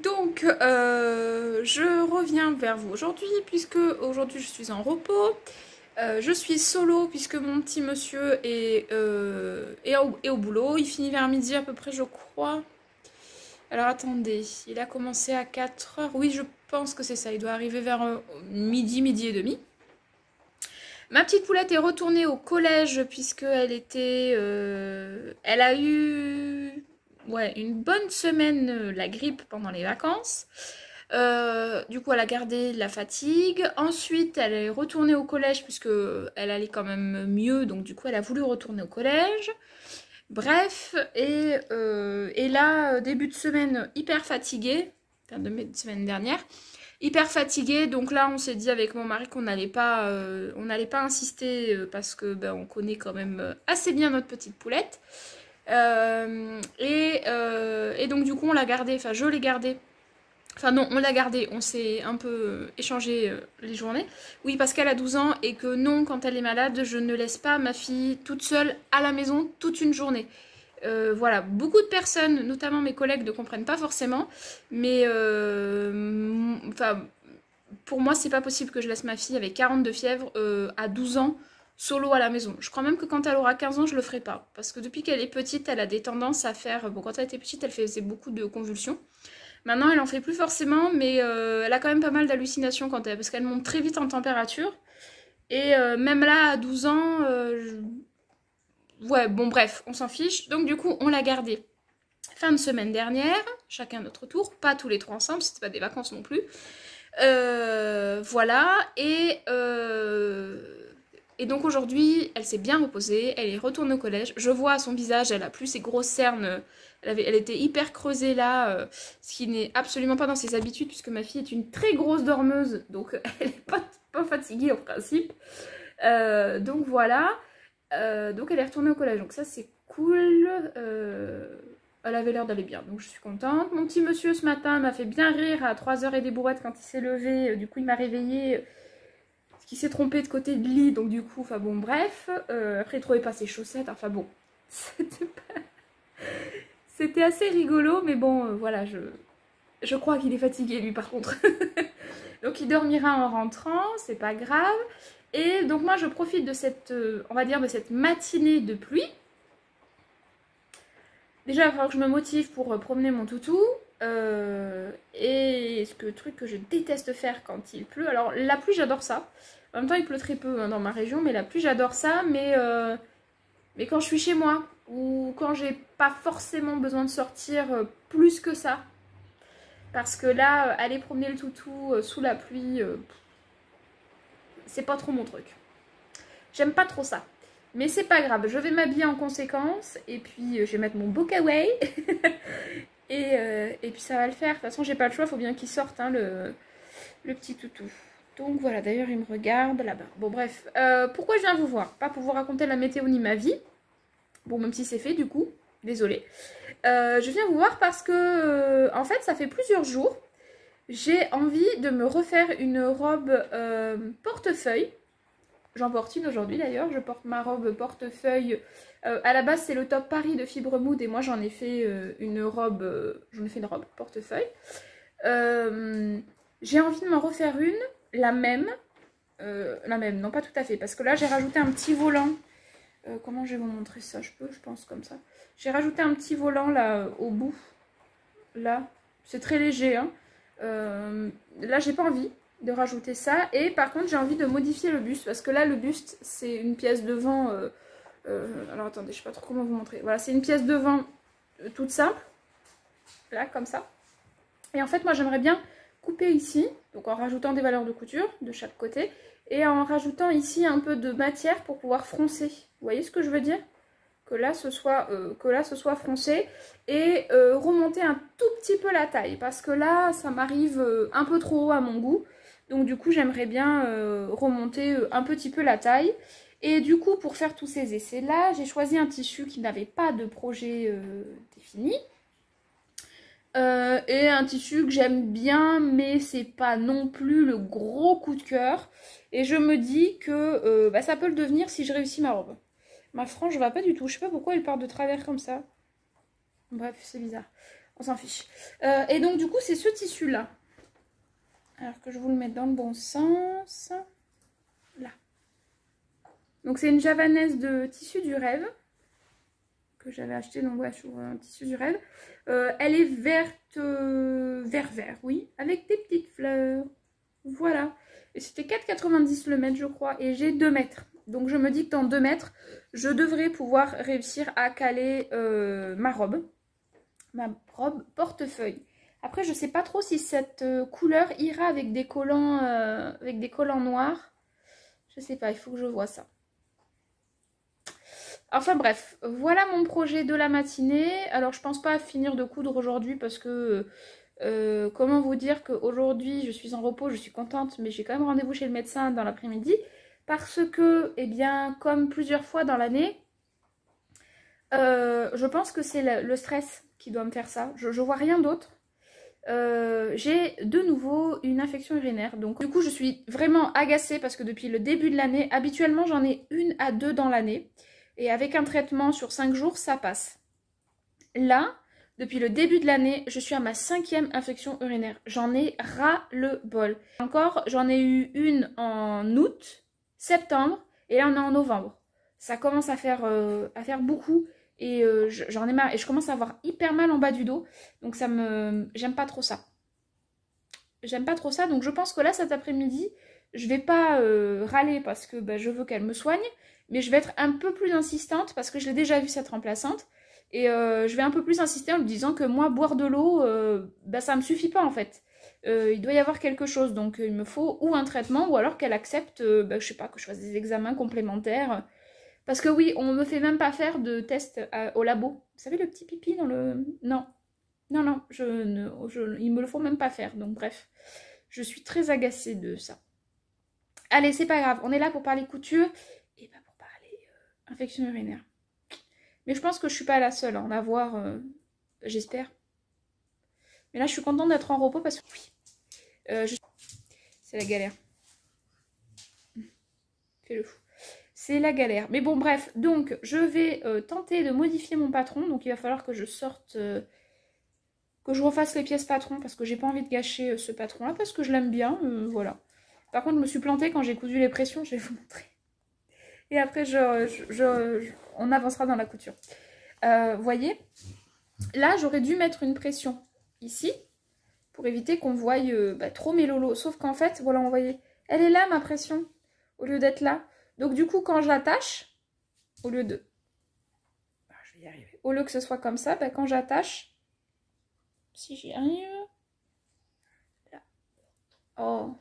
Donc, je reviens vers vous aujourd'hui, puisque aujourd'hui je suis en repos. Je suis solo, puisque mon petit monsieur est au boulot. Il finit vers midi à peu près, je crois. Alors, attendez, il a commencé à 4 h. Oui, je pense que c'est ça. Il doit arriver vers midi et demi. Ma petite poulette est retournée au collège puisqu'elle était... elle a eu une bonne semaine la grippe pendant les vacances. Du coup, elle a gardé la fatigue. Ensuite, elle est retournée au collège puisqu'elle allait quand même mieux. Donc du coup, elle a voulu retourner au collège. Bref, et là, début de semaine, hyper fatiguée. Enfin, de semaine dernière. Hyper fatiguée, donc là on s'est dit avec mon mari qu'on n'allait pas insister parce que on connaît quand même assez bien notre petite poulette. Et donc du coup on l'a gardée, enfin je l'ai gardée. Enfin non, on l'a gardée, on s'est un peu échangé les journées. Oui, parce qu'elle a 12 ans et que non, quand elle est malade, je ne laisse pas ma fille toute seule à la maison toute une journée. Voilà, beaucoup de personnes, notamment mes collègues, ne comprennent pas forcément, mais pour moi, c'est pas possible que je laisse ma fille avec 40 de fièvre à 12 ans solo à la maison. Je crois même que quand elle aura 15 ans, je le ferai pas, parce que depuis qu'elle est petite, elle a des tendances à faire... Bon, quand elle était petite, elle faisait beaucoup de convulsions. Maintenant, elle en fait plus forcément, mais elle a quand même pas mal d'hallucinations parce qu'elle monte très vite en température. Et même là, à 12 ans... ouais, bon bref, on s'en fiche. Donc du coup, on l'a gardée fin de semaine dernière, chacun notre tour, pas tous les trois ensemble, c'était pas des vacances non plus. Voilà, et Et donc aujourd'hui, elle s'est bien reposée, elle est retournée au collège. Je vois à son visage, elle a plus ses grosses cernes, elle était hyper creusée là, ce qui n'est absolument pas dans ses habitudes puisque ma fille est une très grosse dormeuse, donc elle n'est pas fatiguée en principe. Donc voilà, donc elle est retournée au collège, donc ça c'est cool. Elle avait l'air d'aller bien, donc je suis contente. Mon petit monsieur ce matin m'a fait bien rire à 3h et des brouettes quand il s'est levé, du coup il m'a réveillée. Qui s'est trompé de côté de lit, donc du coup, enfin bon, bref. Après, il trouvait pas ses chaussettes, enfin bon. C'était assez rigolo, mais bon, voilà, je crois qu'il est fatigué, lui, par contre. Donc, il dormira en rentrant, c'est pas grave. Et donc, moi, je profite de cette, on va dire, de cette matinée de pluie. Déjà, il va falloir que je me motive pour promener mon toutou. Et ce truc que je déteste faire quand il pleut. Alors, la pluie, j'adore ça. En même temps, il pleut très peu hein, dans ma région, mais la pluie, j'adore ça. Mais quand je suis chez moi, ou quand j'ai pas forcément besoin de sortir plus que ça. Parce que là, aller promener le toutou sous la pluie, c'est pas trop mon truc. J'aime pas trop ça. Mais c'est pas grave, je vais m'habiller en conséquence. Et puis, je vais mettre mon beau kawaii. et puis, ça va le faire. De toute façon, j'ai pas le choix, il faut bien qu'il sorte, hein, le petit toutou. Donc voilà, d'ailleurs il me regarde là-bas. Bon bref, pourquoi je viens vous voir? Pas pour vous raconter la météo ni ma vie. Bon, même si c'est fait du coup, désolée. Je viens vous voir parce que, en fait, ça fait plusieurs jours. J'ai envie de me refaire une robe portefeuille. J'en porte une aujourd'hui d'ailleurs, je porte ma robe portefeuille. À la base c'est le top Paris de Fibre Mood et moi j'en ai fait une robe, portefeuille. J'ai envie de m'en refaire une. La même, non pas tout à fait, parce que là j'ai rajouté un petit volant. Comment je vais vous montrer ça? Je pense comme ça. J'ai rajouté un petit volant là au bout. Là, c'est très léger. Hein. Là j'ai pas envie de rajouter ça. Et par contre j'ai envie de modifier le buste, parce que là le buste c'est une pièce devant. Alors attendez, je sais pas trop comment vous montrer. Voilà, c'est une pièce devant toute simple. Là, comme ça. Et en fait moi j'aimerais bien couper ici, donc en rajoutant des valeurs de couture de chaque côté, et en rajoutant ici un peu de matière pour pouvoir froncer. Vous voyez ce que je veux dire? Que là ce soit froncé, et remonter un tout petit peu la taille, parce que là ça m'arrive un peu trop haut à mon goût, donc du coup j'aimerais bien remonter un petit peu la taille. Et du coup pour faire tous ces essais là, j'ai choisi un tissu qui n'avait pas de projet défini. Et un tissu que j'aime bien, mais c'est pas non plus le gros coup de cœur. Et je me dis que ça peut le devenir si je réussis ma robe. Ma frange va pas du tout. Je sais pas pourquoi elle part de travers comme ça. Bref, c'est bizarre. On s'en fiche. Et donc du coup, c'est ce tissu-là. Alors que je vous le mette dans le bon sens. Là. Donc c'est une javanaise de tissu du rêve. Que j'avais acheté donc ouais, sur un tissu du rêve. Elle est verte, vert, oui, avec des petites fleurs. Voilà. Et c'était 4,90 le mètre, je crois. Et j'ai 2 mètres. Donc je me dis que dans 2 mètres, je devrais pouvoir réussir à caler ma robe portefeuille. Après, je sais pas trop si cette couleur ira avec des collants noirs. Je sais pas, il faut que je vois ça. Enfin bref, voilà mon projet de la matinée. Alors je pense pas finir de coudre aujourd'hui parce que comment vous dire qu'aujourd'hui je suis en repos, je suis contente, mais j'ai quand même rendez-vous chez le médecin dans l'après-midi parce que, eh bien, comme plusieurs fois dans l'année, je pense que c'est le stress qui doit me faire ça. Je vois rien d'autre. J'ai de nouveau une infection urinaire, donc du coup je suis vraiment agacée parce que depuis le début de l'année, habituellement j'en ai 1 à 2 dans l'année. Et avec un traitement sur 5 jours, ça passe. Là, depuis le début de l'année, je suis à ma 5e infection urinaire. J'en ai ras le bol. Encore, j'en ai eu une en août, septembre, et là on est en novembre. Ça commence à faire beaucoup, et j'en ai marre. Et je commence à avoir hyper mal en bas du dos, donc j'aime pas trop ça. J'aime pas trop ça, donc je pense que là, cet après-midi, je vais pas râler parce que je veux qu'elle me soigne. Mais je vais être un peu plus insistante parce que je l'ai déjà vue cette remplaçante. Et je vais un peu plus insister en lui disant que moi, boire de l'eau, ça me suffit pas en fait. il doit y avoir quelque chose. Donc il me faut ou un traitement ou alors qu'elle accepte, je sais pas, que je fasse des examens complémentaires. Parce que oui, on me fait même pas faire de test au labo. Vous savez le petit pipi dans le... Non, non, non, ils me le font même pas faire. Donc bref, je suis très agacée de ça. Allez, c'est pas grave, on est là pour parler couture et pas pour parler infection urinaire. Mais je pense que je suis pas la seule à en avoir, j'espère. Mais là, je suis contente d'être en repos parce que oui, c'est la galère. Fais le fou. C'est la galère. Mais bon, bref. Donc, je vais tenter de modifier mon patron. Donc, il va falloir que je sorte... que je refasse les pièces patron. Parce que j'ai pas envie de gâcher ce patron-là. Parce que je l'aime bien. Voilà. Par contre, je me suis plantée quand j'ai cousu les pressions. Je vais vous montrer. Et après, on avancera dans la couture. Voyez, là, j'aurais dû mettre une pression ici. Pour éviter qu'on voie trop mes lolos. Sauf qu'en fait, voilà, vous voyez, elle est là, ma pression. Au lieu d'être là. Donc du coup, quand j'attache, au lieu de... je vais y arriver. Au lieu que ce soit comme ça, quand j'attache, si j'y arrive... Là. Oh.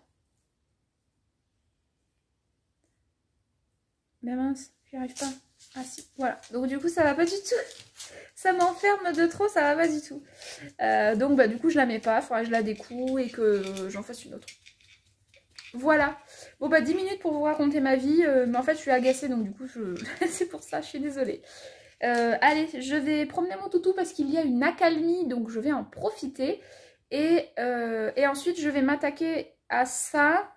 Mais mince, j'y arrive pas. Ah si, voilà. Donc du coup, ça va pas du tout. Ça m'enferme de trop, ça va pas du tout. Donc du coup, je la mets pas. Il faudra que je la découe et que j'en fasse une autre. Voilà. Bon 10 minutes pour vous raconter ma vie. Mais en fait, je suis agacée, donc du coup, c'est pour ça, je suis désolée. Allez, je vais promener mon toutou parce qu'il y a une accalmie, donc je vais en profiter. Et ensuite, je vais m'attaquer à ça.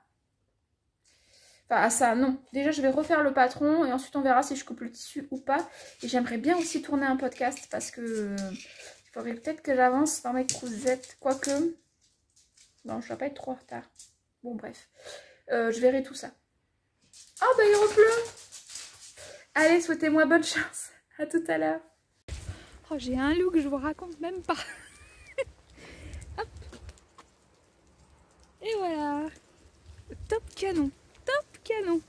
Enfin, à ça, non. Déjà, je vais refaire le patron et ensuite, on verra si je coupe le tissu ou pas. Et j'aimerais bien aussi tourner un podcast parce que il faudrait peut-être que j'avance dans mes cousettes. Quoique, non, je ne vais pas être trop en retard. Bon, bref. Je verrai tout ça. Oh, il repleut. Allez, souhaitez-moi bonne chance. À tout à l'heure. Oh, j'ai un look, je vous raconte même pas. Hop. Et voilà. Top canon. Top canon.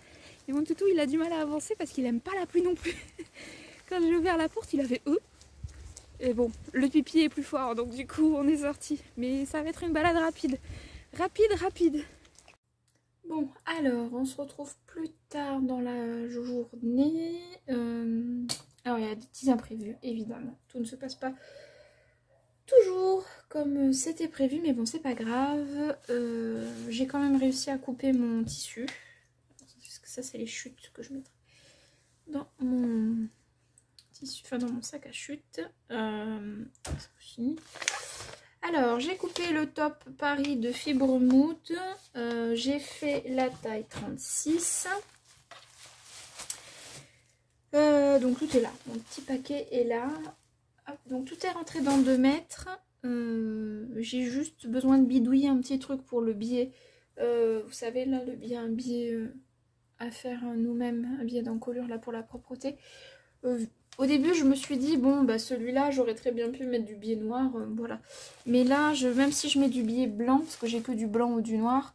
Et mon toutou, il a du mal à avancer parce qu'il aime pas la pluie non plus. Quand j'ai ouvert la porte, il avait Et bon, le pipi est plus fort, donc du coup, on est sorti. Mais ça va être une balade rapide. Rapide. Bon, alors, on se retrouve plus tard dans la journée. Alors, il y a des petits imprévus, évidemment. Tout ne se passe pas toujours comme c'était prévu, mais bon, c'est pas grave. J'ai quand même réussi à couper mon tissu. Parce que ça, c'est les chutes que je mettrai dans mon tissu, enfin dans mon sac à chute. C'est fini. Alors, j'ai coupé le top Paris de Fibre Mood. J'ai fait la taille 36. Donc tout est là. Mon petit paquet est là. Hop, donc tout est rentré dans 2 mètres. J'ai juste besoin de bidouiller un petit truc pour le biais. Vous savez, là, le biais, un biais à faire nous-mêmes, un biais d'encolure là pour la propreté. Au début, je me suis dit, bon, celui-là, j'aurais très bien pu mettre du biais noir, voilà. Mais là, même si je mets du biais blanc, parce que j'ai que du blanc ou du noir,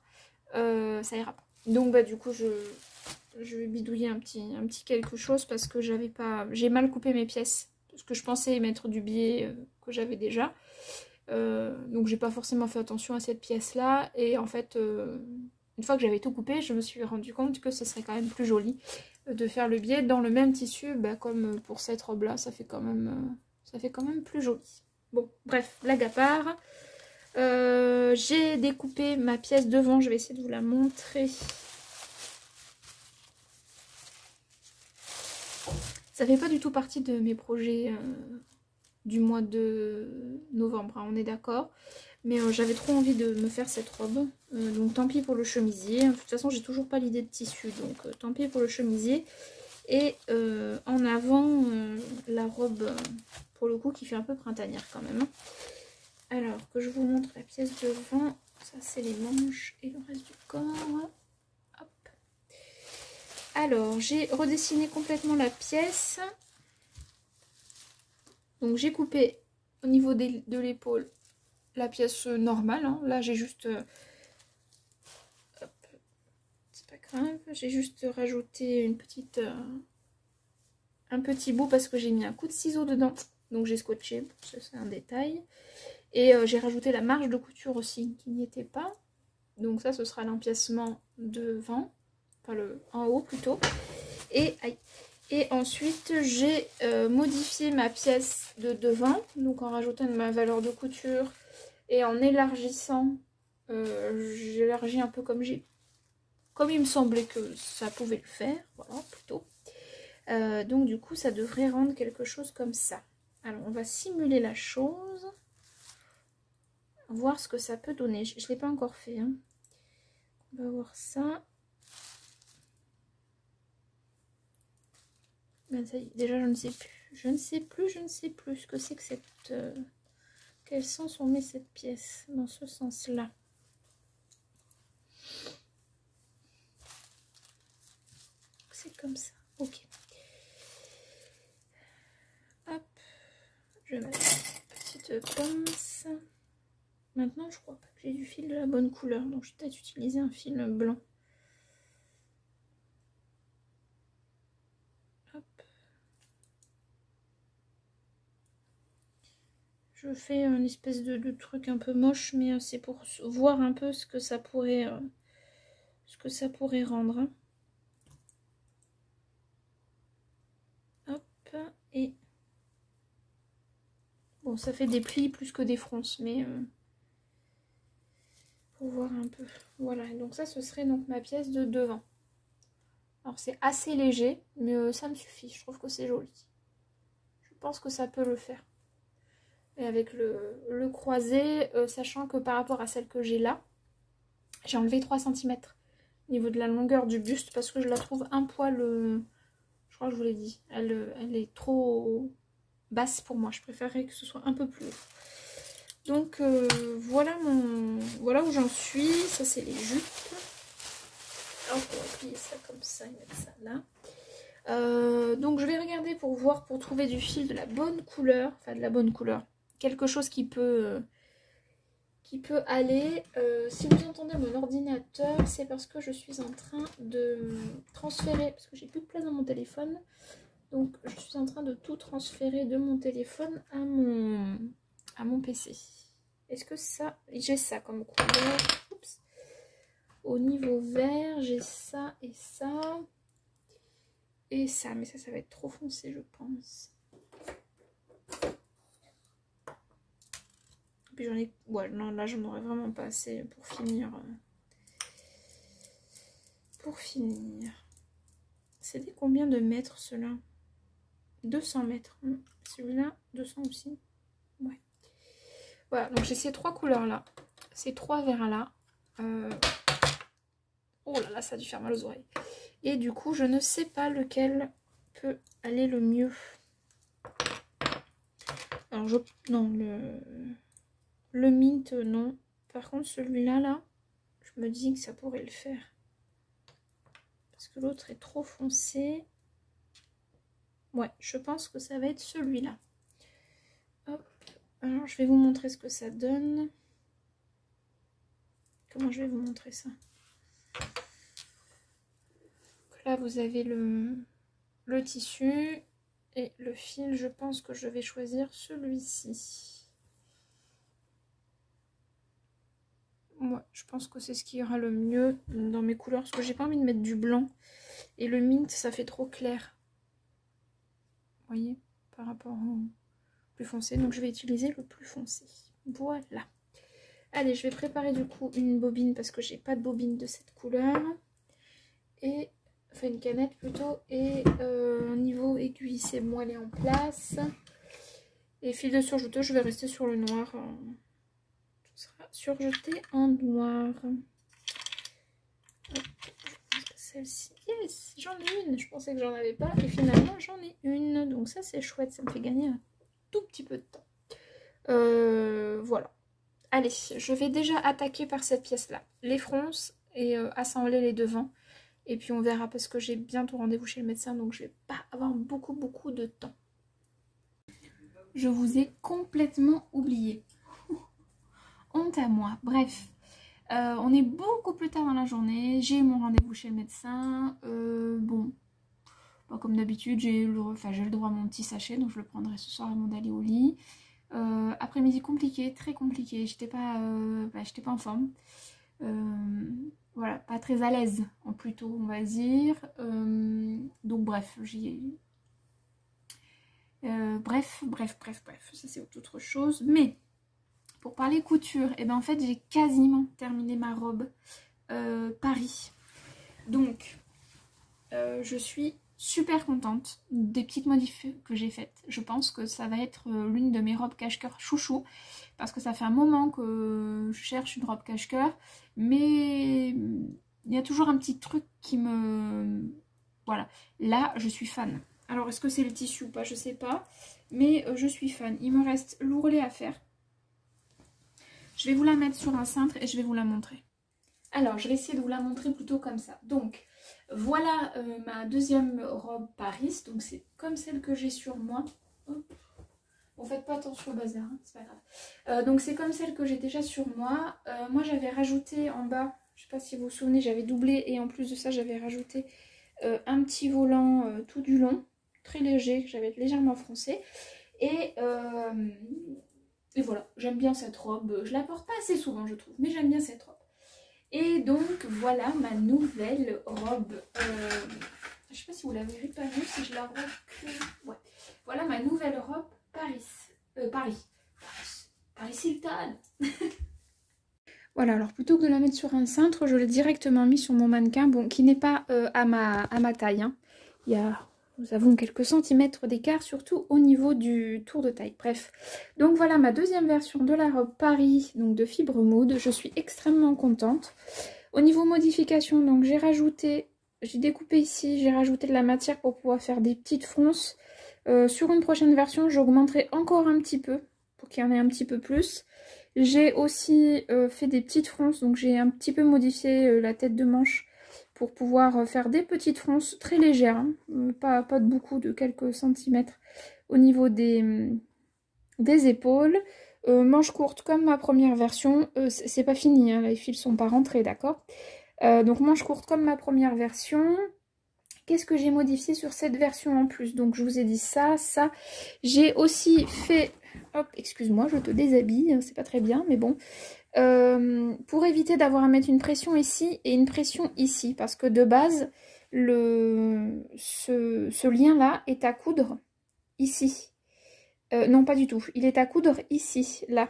ça ira pas. Donc, du coup, je vais bidouiller un petit quelque chose parce que j'ai mal coupé mes pièces. Parce que je pensais mettre du biais que j'avais déjà. Donc, j'ai pas forcément fait attention à cette pièce-là. Et en fait, une fois que j'avais tout coupé, je me suis rendu compte que ce serait quand même plus joli de faire le biais dans le même tissu, comme pour cette robe là, ça fait quand même plus joli. Bon, bref, blague à part. J'ai découpé ma pièce devant, je vais essayer de vous la montrer. Ça fait pas du tout partie de mes projets du mois de novembre, hein, on est d'accord. Mais j'avais trop envie de me faire cette robe. Donc tant pis pour le chemisier. De toute façon, j'ai toujours pas l'idée de tissu. Donc tant pis pour le chemisier. Et en avant, la robe, pour le coup, qui fait un peu printanière quand même. Alors, que je vous montre la pièce devant. Ça, c'est les manches et le reste du corps. Hop. Alors, j'ai redessiné complètement la pièce. Donc, j'ai coupé au niveau de l'épaule la pièce normale, hein. Là j'ai juste c'est pas grave, j'ai juste rajouté une petite un petit bout parce que j'ai mis un coup de ciseau dedans, donc j'ai scotché, ça c'est un détail. Et j'ai rajouté la marge de couture aussi qui n'y était pas. Donc ça ce sera l'empiècement devant, enfin le en haut plutôt. Et ensuite j'ai modifié ma pièce de devant, donc en rajoutant ma valeur de couture et en élargissant, j'élargis un peu comme il me semblait que ça pouvait le faire, voilà plutôt. Donc du coup ça devrait rendre quelque chose comme ça. Alors on va simuler la chose, voir ce que ça peut donner. Je ne l'ai pas encore fait, hein. On va voir ça. Ben ça y est, déjà je ne sais plus. Je ne sais plus ce que c'est que cette... quel sens on met cette pièce dans ce sens-là. C'est comme ça. Ok. Hop. Je vais mettre une petite pince. Maintenant, je crois pas que j'ai du fil de la bonne couleur. Donc, je vais peut-être utiliser un fil blanc. Hop. Je fais une espèce de truc un peu moche, mais c'est pour voir un peu ce que ça pourrait rendre. Hein. Hop. Et bon, ça fait des plis plus que des fronces, mais pour voir un peu. Voilà, donc ça, ce serait donc ma pièce de devant. Alors, c'est assez léger, mais ça me suffit. Je trouve que c'est joli. Je pense que ça peut le faire. Et avec le croisé, sachant que par rapport à celle que j'ai là, j'ai enlevé 3 cm au niveau de la longueur du buste parce que je la trouve un poil, je crois que je vous l'ai dit, elle est trop basse pour moi. Je préférerais que ce soit un peu plus haut. Donc voilà où j'en suis. Ça c'est les jupes. Alors on va plier ça comme ça et mettre ça là. Donc je vais regarder pour voir, pour trouver du fil de la bonne couleur, enfin de la bonne couleur, quelque chose qui peut aller. Si vous entendez mon ordinateur, c'est parce que je suis en train de transférer, parce que j'ai plus de place dans mon téléphone, donc je suis en train de tout transférer de mon téléphone à mon PC. Est-ce que ça, j'ai ça comme couleur. Oups. Au niveau vert, j'ai ça et ça. Et ça, mais ça va être trop foncé, je pense. Puis j'en ai... Ouais, non, là, j'en aurais vraiment pas assez pour finir. C'était combien de mètres, ceux-là? 200 mètres. Celui-là, 200 aussi. Ouais. Voilà, donc j'ai ces 3 couleurs-là. Ces 3 verts-là. Oh là là, ça a dû faire mal aux oreilles. Et du coup, je ne sais pas lequel peut aller le mieux. Alors, non, le mint, non. Par contre, celui-là, là, je me dis que ça pourrait le faire. Parce que l'autre est trop foncé. Ouais, je pense que ça va être celui-là. Hop. Alors, je vais vous montrer ce que ça donne. Comment je vais vous montrer ça? Là, vous avez le tissu et le fil. Je pense que je vais choisir celui-ci. Moi, je pense que c'est ce qui ira le mieux dans mes couleurs. Parce que j'ai pas envie de mettre du blanc. Et le mint, ça fait trop clair. Vous voyez? Par rapport au plus foncé. Donc, je vais utiliser le plus foncé. Voilà. Allez, je vais préparer du coup une bobine. Parce que j'ai pas de bobine de cette couleur. Et... Enfin, une canette plutôt. Et niveau aiguille, c'est bon, elle est en place. Et fil de surjeteuse, je vais rester sur le noir. Ce sera surjeté en noir. Celle-ci, yes, j'en ai une. Je pensais que j'en avais pas. Et finalement, j'en ai une. Donc ça, c'est chouette. Ça me fait gagner un tout petit peu de temps. Voilà. Allez, je vais déjà attaquer par cette pièce-là. Les fronces et assembler les devants. Et puis on verra parce que j'ai bientôt rendez-vous chez le médecin. Donc je vais pas avoir beaucoup de temps. Je vous ai complètement oublié. Honte à moi. Bref. On est beaucoup plus tard dans la journée. J'ai mon rendez-vous chez le médecin. Bon. Comme d'habitude, j'ai le droit à mon petit sachet. Donc je le prendrai ce soir avant d'aller au lit. Après-midi compliqué, très compliqué. J'étais pas en forme. Voilà, pas très à l'aise, plutôt, on va dire. Donc bref, bref, ça c'est autre chose. Mais pour parler couture, et ben en fait j'ai quasiment terminé ma robe Paris. Donc je suis super contente des petites modifs que j'ai faites. Je pense que ça va être l'une de mes robes cache-cœur chouchou, parce que ça fait un moment que je cherche une robe cache-cœur, mais il y a toujours un petit truc qui me... Voilà, là je suis fan. Alors est-ce que c'est le tissu ou pas, je sais pas, mais je suis fan. Il me reste l'ourlet à faire. Je vais vous la mettre sur un cintre et je vais vous la montrer. Alors je vais essayer de vous la montrer plutôt comme ça. Donc voilà ma deuxième robe Paris, donc c'est comme celle que j'ai sur moi. Hop. Bon, faites pas attention au bazar, hein, c'est pas grave. Donc c'est comme celle que j'ai déjà sur moi. Moi j'avais rajouté en bas, je sais pas si vous vous souvenez, j'avais doublé et en plus de ça j'avais rajouté un petit volant tout du long, très léger, que j'avais légèrement froncé. Et voilà, j'aime bien cette robe. Je la porte pas assez souvent je trouve, mais j'aime bien cette robe. Et donc voilà ma nouvelle robe. Je sais pas si vous l'avez vu pas vu, si je la recule. Ouais. Voilà ma nouvelle robe Paris Hilton. Voilà, alors plutôt que de la mettre sur un cintre, je l'ai directement mis sur mon mannequin, bon, qui n'est pas à ma taille. Hein. Il y a, nous avons quelques centimètres d'écart, surtout au niveau du tour de taille. Bref, donc voilà ma deuxième version de la robe Paris, donc de fibre mood. Je suis extrêmement contente. Au niveau modification, donc j'ai découpé ici, j'ai rajouté de la matière pour pouvoir faire des petites fronces. Sur une prochaine version, j'augmenterai encore un petit peu, pour qu'il y en ait un petit peu plus. J'ai aussi fait des petites fronces, donc j'ai un petit peu modifié la tête de manche pour pouvoir faire des petites fronces très légères, hein, pas de beaucoup, de quelques centimètres au niveau des épaules. Manches courtes comme ma première version, c'est pas fini, hein, les fils sont pas rentrés, d'accord. Donc manches courtes comme ma première version. Qu'est-ce que j'ai modifié sur cette version en plus? Donc je vous ai dit ça. J'ai aussi fait... Hop, excuse-moi, je te déshabille, c'est pas très bien, mais bon. Pour éviter d'avoir à mettre une pression ici et une pression ici. Parce que de base, ce lien-là est à coudre ici. Non, pas du tout. Il est à coudre ici, là,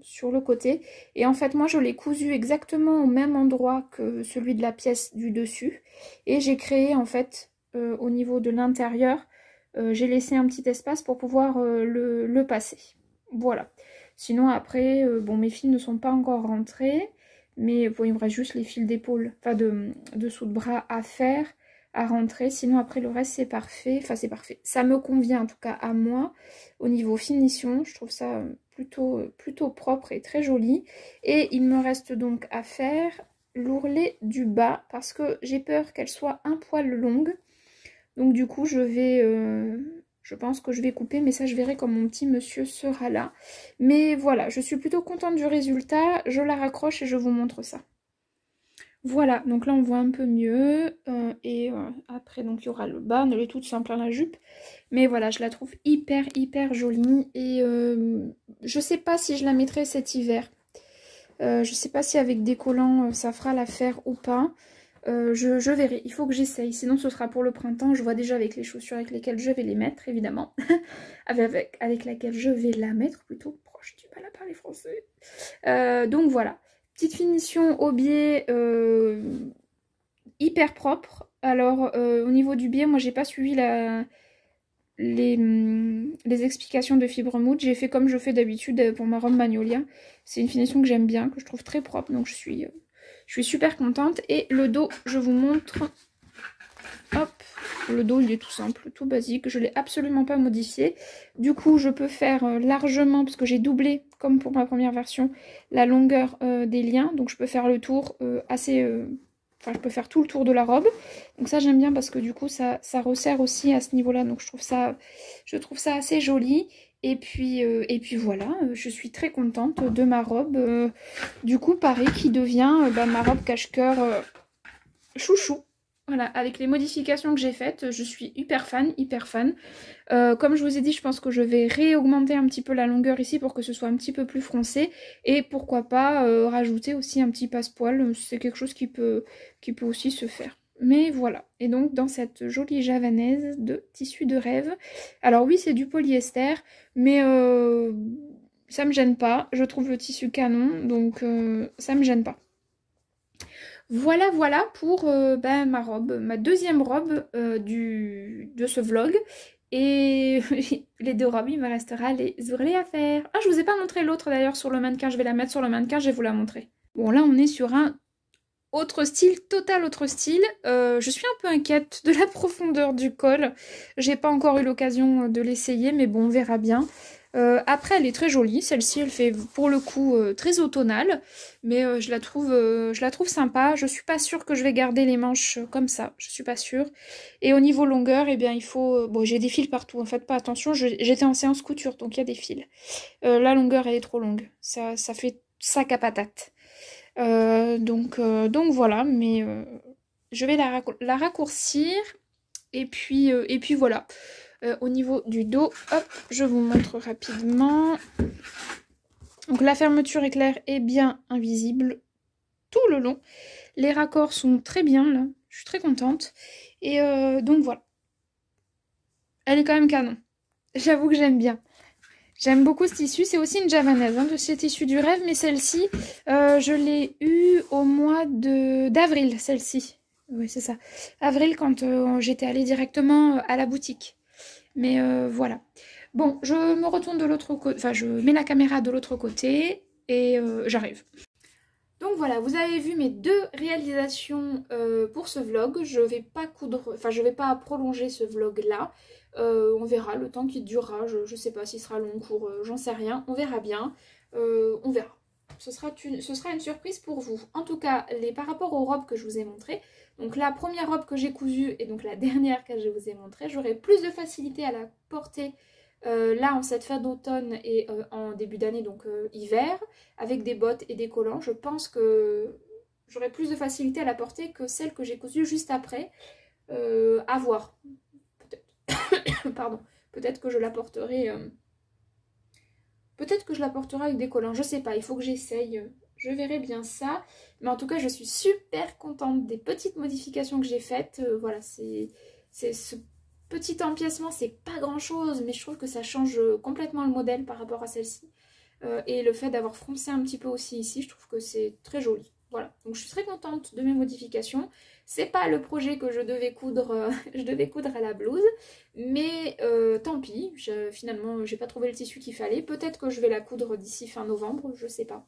sur le côté. Et en fait, moi, je l'ai cousu exactement au même endroit que celui de la pièce du dessus. Et j'ai créé, en fait, au niveau de l'intérieur, j'ai laissé un petit espace pour pouvoir le passer. Voilà. Sinon, après, bon, mes fils ne sont pas encore rentrés. Mais bon, il me reste juste les fils d'épaule, enfin de dessous de bras à faire, à rentrer. Sinon après le reste c'est parfait, enfin c'est parfait, ça me convient en tout cas à moi. Au niveau finition je trouve ça plutôt propre et très joli. Et il me reste donc à faire l'ourlet du bas parce que j'ai peur qu'elle soit un poil longue. Donc du coup je pense que je vais couper, mais ça je verrai quand mon petit monsieur sera là. Mais voilà, je suis plutôt contente du résultat, je la raccroche et je vous montre ça. Voilà, donc là on voit un peu mieux, après donc il y aura le bas, elle est toute simple à la jupe, mais voilà, je la trouve hyper jolie, et je sais pas si je la mettrai cet hiver, je sais pas si avec des collants ça fera l'affaire ou pas, je verrai, il faut que j'essaye, sinon ce sera pour le printemps. Je vois déjà avec les chaussures avec lesquelles je vais les mettre, évidemment, avec laquelle je vais la mettre plutôt, j'ai du mal à parler français, donc voilà. Petite finition au biais hyper propre. Alors au niveau du biais, moi j'ai pas suivi les explications de Fibre Mood. J'ai fait comme je fais d'habitude pour ma robe Magnolia. C'est une finition que j'aime bien, que je trouve très propre. Donc je suis super contente. Et le dos, je vous montre. Hop, le dos il est tout simple, tout basique, je l'ai absolument pas modifié. Du coup je peux faire largement, parce que j'ai doublé comme pour ma première version la longueur des liens, donc je peux faire le tour enfin je peux faire tout le tour de la robe. Donc ça j'aime bien parce que du coup ça resserre aussi à ce niveau là, donc je trouve ça assez joli. Et puis voilà, je suis très contente de ma robe, du coup pareil, qui devient ma robe cache-cœur chouchou. Voilà, avec les modifications que j'ai faites, je suis hyper fan, hyper fan. Comme je vous ai dit, je pense que je vais réaugmenter un petit peu la longueur ici pour que ce soit un petit peu plus froncé. Et pourquoi pas rajouter aussi un petit passepoil, c'est quelque chose qui peut aussi se faire. Mais voilà, et donc dans cette jolie javanaise de tissu de rêve. Alors oui, c'est du polyester, mais ça me gêne pas. Je trouve le tissu canon, donc ça me gêne pas. Voilà, voilà pour ma robe, ma deuxième robe de ce vlog. Et les deux robes, il me restera les ourlets à faire. Ah, je vous ai pas montré l'autre d'ailleurs sur le mannequin, je vais la mettre sur le mannequin, je vais vous la montrer. Bon, là on est sur un autre style, total autre style. Je suis un peu inquiète de la profondeur du col. J'ai pas encore eu l'occasion de l'essayer, mais bon, on verra bien. Après, elle est très jolie. Celle-ci, elle fait pour le coup très automnale, mais je la trouve sympa. Je suis pas sûre que je vais garder les manches comme ça. Je suis pas sûre. Et au niveau longueur, eh bien, il faut... Bon, j'ai des fils partout. En fait, pas attention. J'étais en séance couture, donc il y a des fils. La longueur, elle est trop longue. Ça fait sac à patate. Donc voilà. Mais je vais la raccourcir. Et puis voilà. Au niveau du dos, hop, je vous montre rapidement. Donc la fermeture éclair est bien invisible tout le long. Les raccords sont très bien là, je suis très contente. Et donc voilà. Elle est quand même canon. J'avoue que j'aime bien. J'aime beaucoup ce tissu, c'est aussi une javanaise de ces tissus du rêve, mais celle-ci, je l'ai eue au mois d'avril, celle-ci. Oui, c'est ça. Avril, quand j'étais allée directement à la boutique. Mais voilà. Bon, je me retourne de l'autre côté, enfin je mets la caméra de l'autre côté et j'arrive. Donc voilà, vous avez vu mes deux réalisations pour ce vlog. Je vais pas je vais pas prolonger ce vlog là. On verra le temps qui durera. Je sais pas s'il sera long, court, j'en sais rien. On verra bien. On verra. Ce sera une surprise pour vous. En tout cas, par rapport aux robes que je vous ai montrées, donc la première robe que j'ai cousue et donc la dernière que je vous ai montrée, j'aurai plus de facilité à la porter là en cette fin d'automne et en début d'année, donc hiver, avec des bottes et des collants. Je pense que j'aurai plus de facilité à la porter que celle que j'ai cousue juste après. À voir. Peut-être. Pardon. Peut-être que je la porterai... Peut-être que je la porterai avec des collants, je sais pas, il faut que j'essaye, je verrai bien ça. Mais en tout cas, je suis super contente des petites modifications que j'ai faites. Voilà, c'est ce petit empiècement, c'est pas grand chose, mais je trouve que ça change complètement le modèle par rapport à celle-ci. Et le fait d'avoir froncé un petit peu aussi ici, je trouve que c'est très joli. Voilà, donc je suis très contente de mes modifications. C'est pas le projet que je devais coudre, je devais coudre à la blouse, mais tant pis, finalement j'ai pas trouvé le tissu qu'il fallait. Peut-être que je vais la coudre d'ici fin novembre, je sais pas.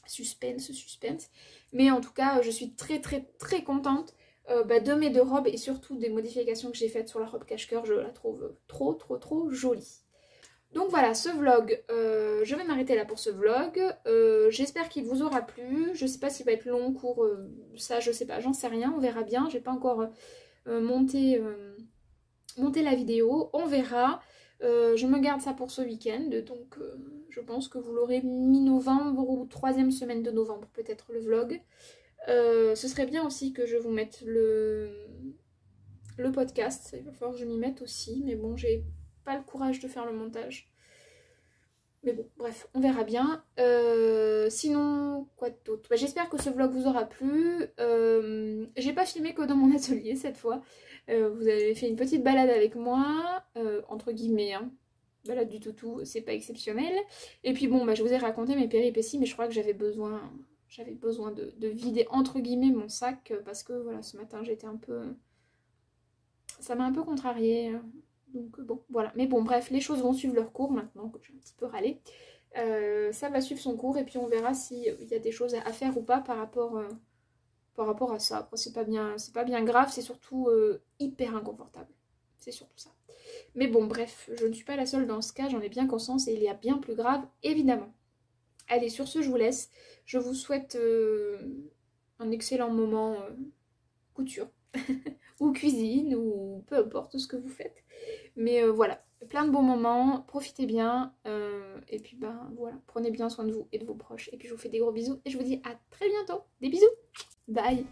Suspense, suspense. Mais en tout cas, je suis très très très contente de mes deux robes et surtout des modifications que j'ai faites sur la robe cache-cœur. Je la trouve trop trop trop jolie. Donc voilà, ce vlog, je vais m'arrêter là pour ce vlog. J'espère qu'il vous aura plu. Je sais pas s'il va être long, court, ça je sais pas, j'en sais rien, on verra bien. J'ai pas encore monté la vidéo, on verra. Je me garde ça pour ce week-end, donc je pense que vous l'aurez mi-novembre ou 3e semaine de novembre, peut-être le vlog. Ce serait bien aussi que je vous mette le podcast, il va falloir que je m'y mette aussi, mais bon, j'ai pas le courage de faire le montage. Mais bon, bref, on verra bien. Sinon, quoi d'autre? J'espère que ce vlog vous aura plu. J'ai pas filmé que dans mon atelier cette fois. Vous avez fait une petite balade avec moi, entre guillemets, hein. Balade du toutou, c'est pas exceptionnel. Et puis bon, je vous ai raconté mes péripéties, mais je crois que j'avais besoin de vider entre guillemets mon sac, parce que voilà, ce matin j'étais un peu... Ça m'a un peu contrariée. Donc bon, voilà. Mais bon, bref, les choses vont suivre leur cours maintenant que j'ai un petit peu râlé. Ça va suivre son cours et puis on verra s'il y a des choses à faire ou pas par rapport à ça. Après, c'est pas bien grave, c'est surtout hyper inconfortable. C'est surtout ça. Mais bon, bref, je ne suis pas la seule dans ce cas, j'en ai bien conscience et il y a bien plus grave, évidemment. Allez, sur ce, je vous laisse. Je vous souhaite un excellent moment couture. Ou cuisine, ou peu importe ce que vous faites. Mais voilà, plein de bons moments, profitez bien. Et puis voilà, prenez bien soin de vous et de vos proches. Et puis je vous fais des gros bisous et je vous dis à très bientôt. Des bisous, bye.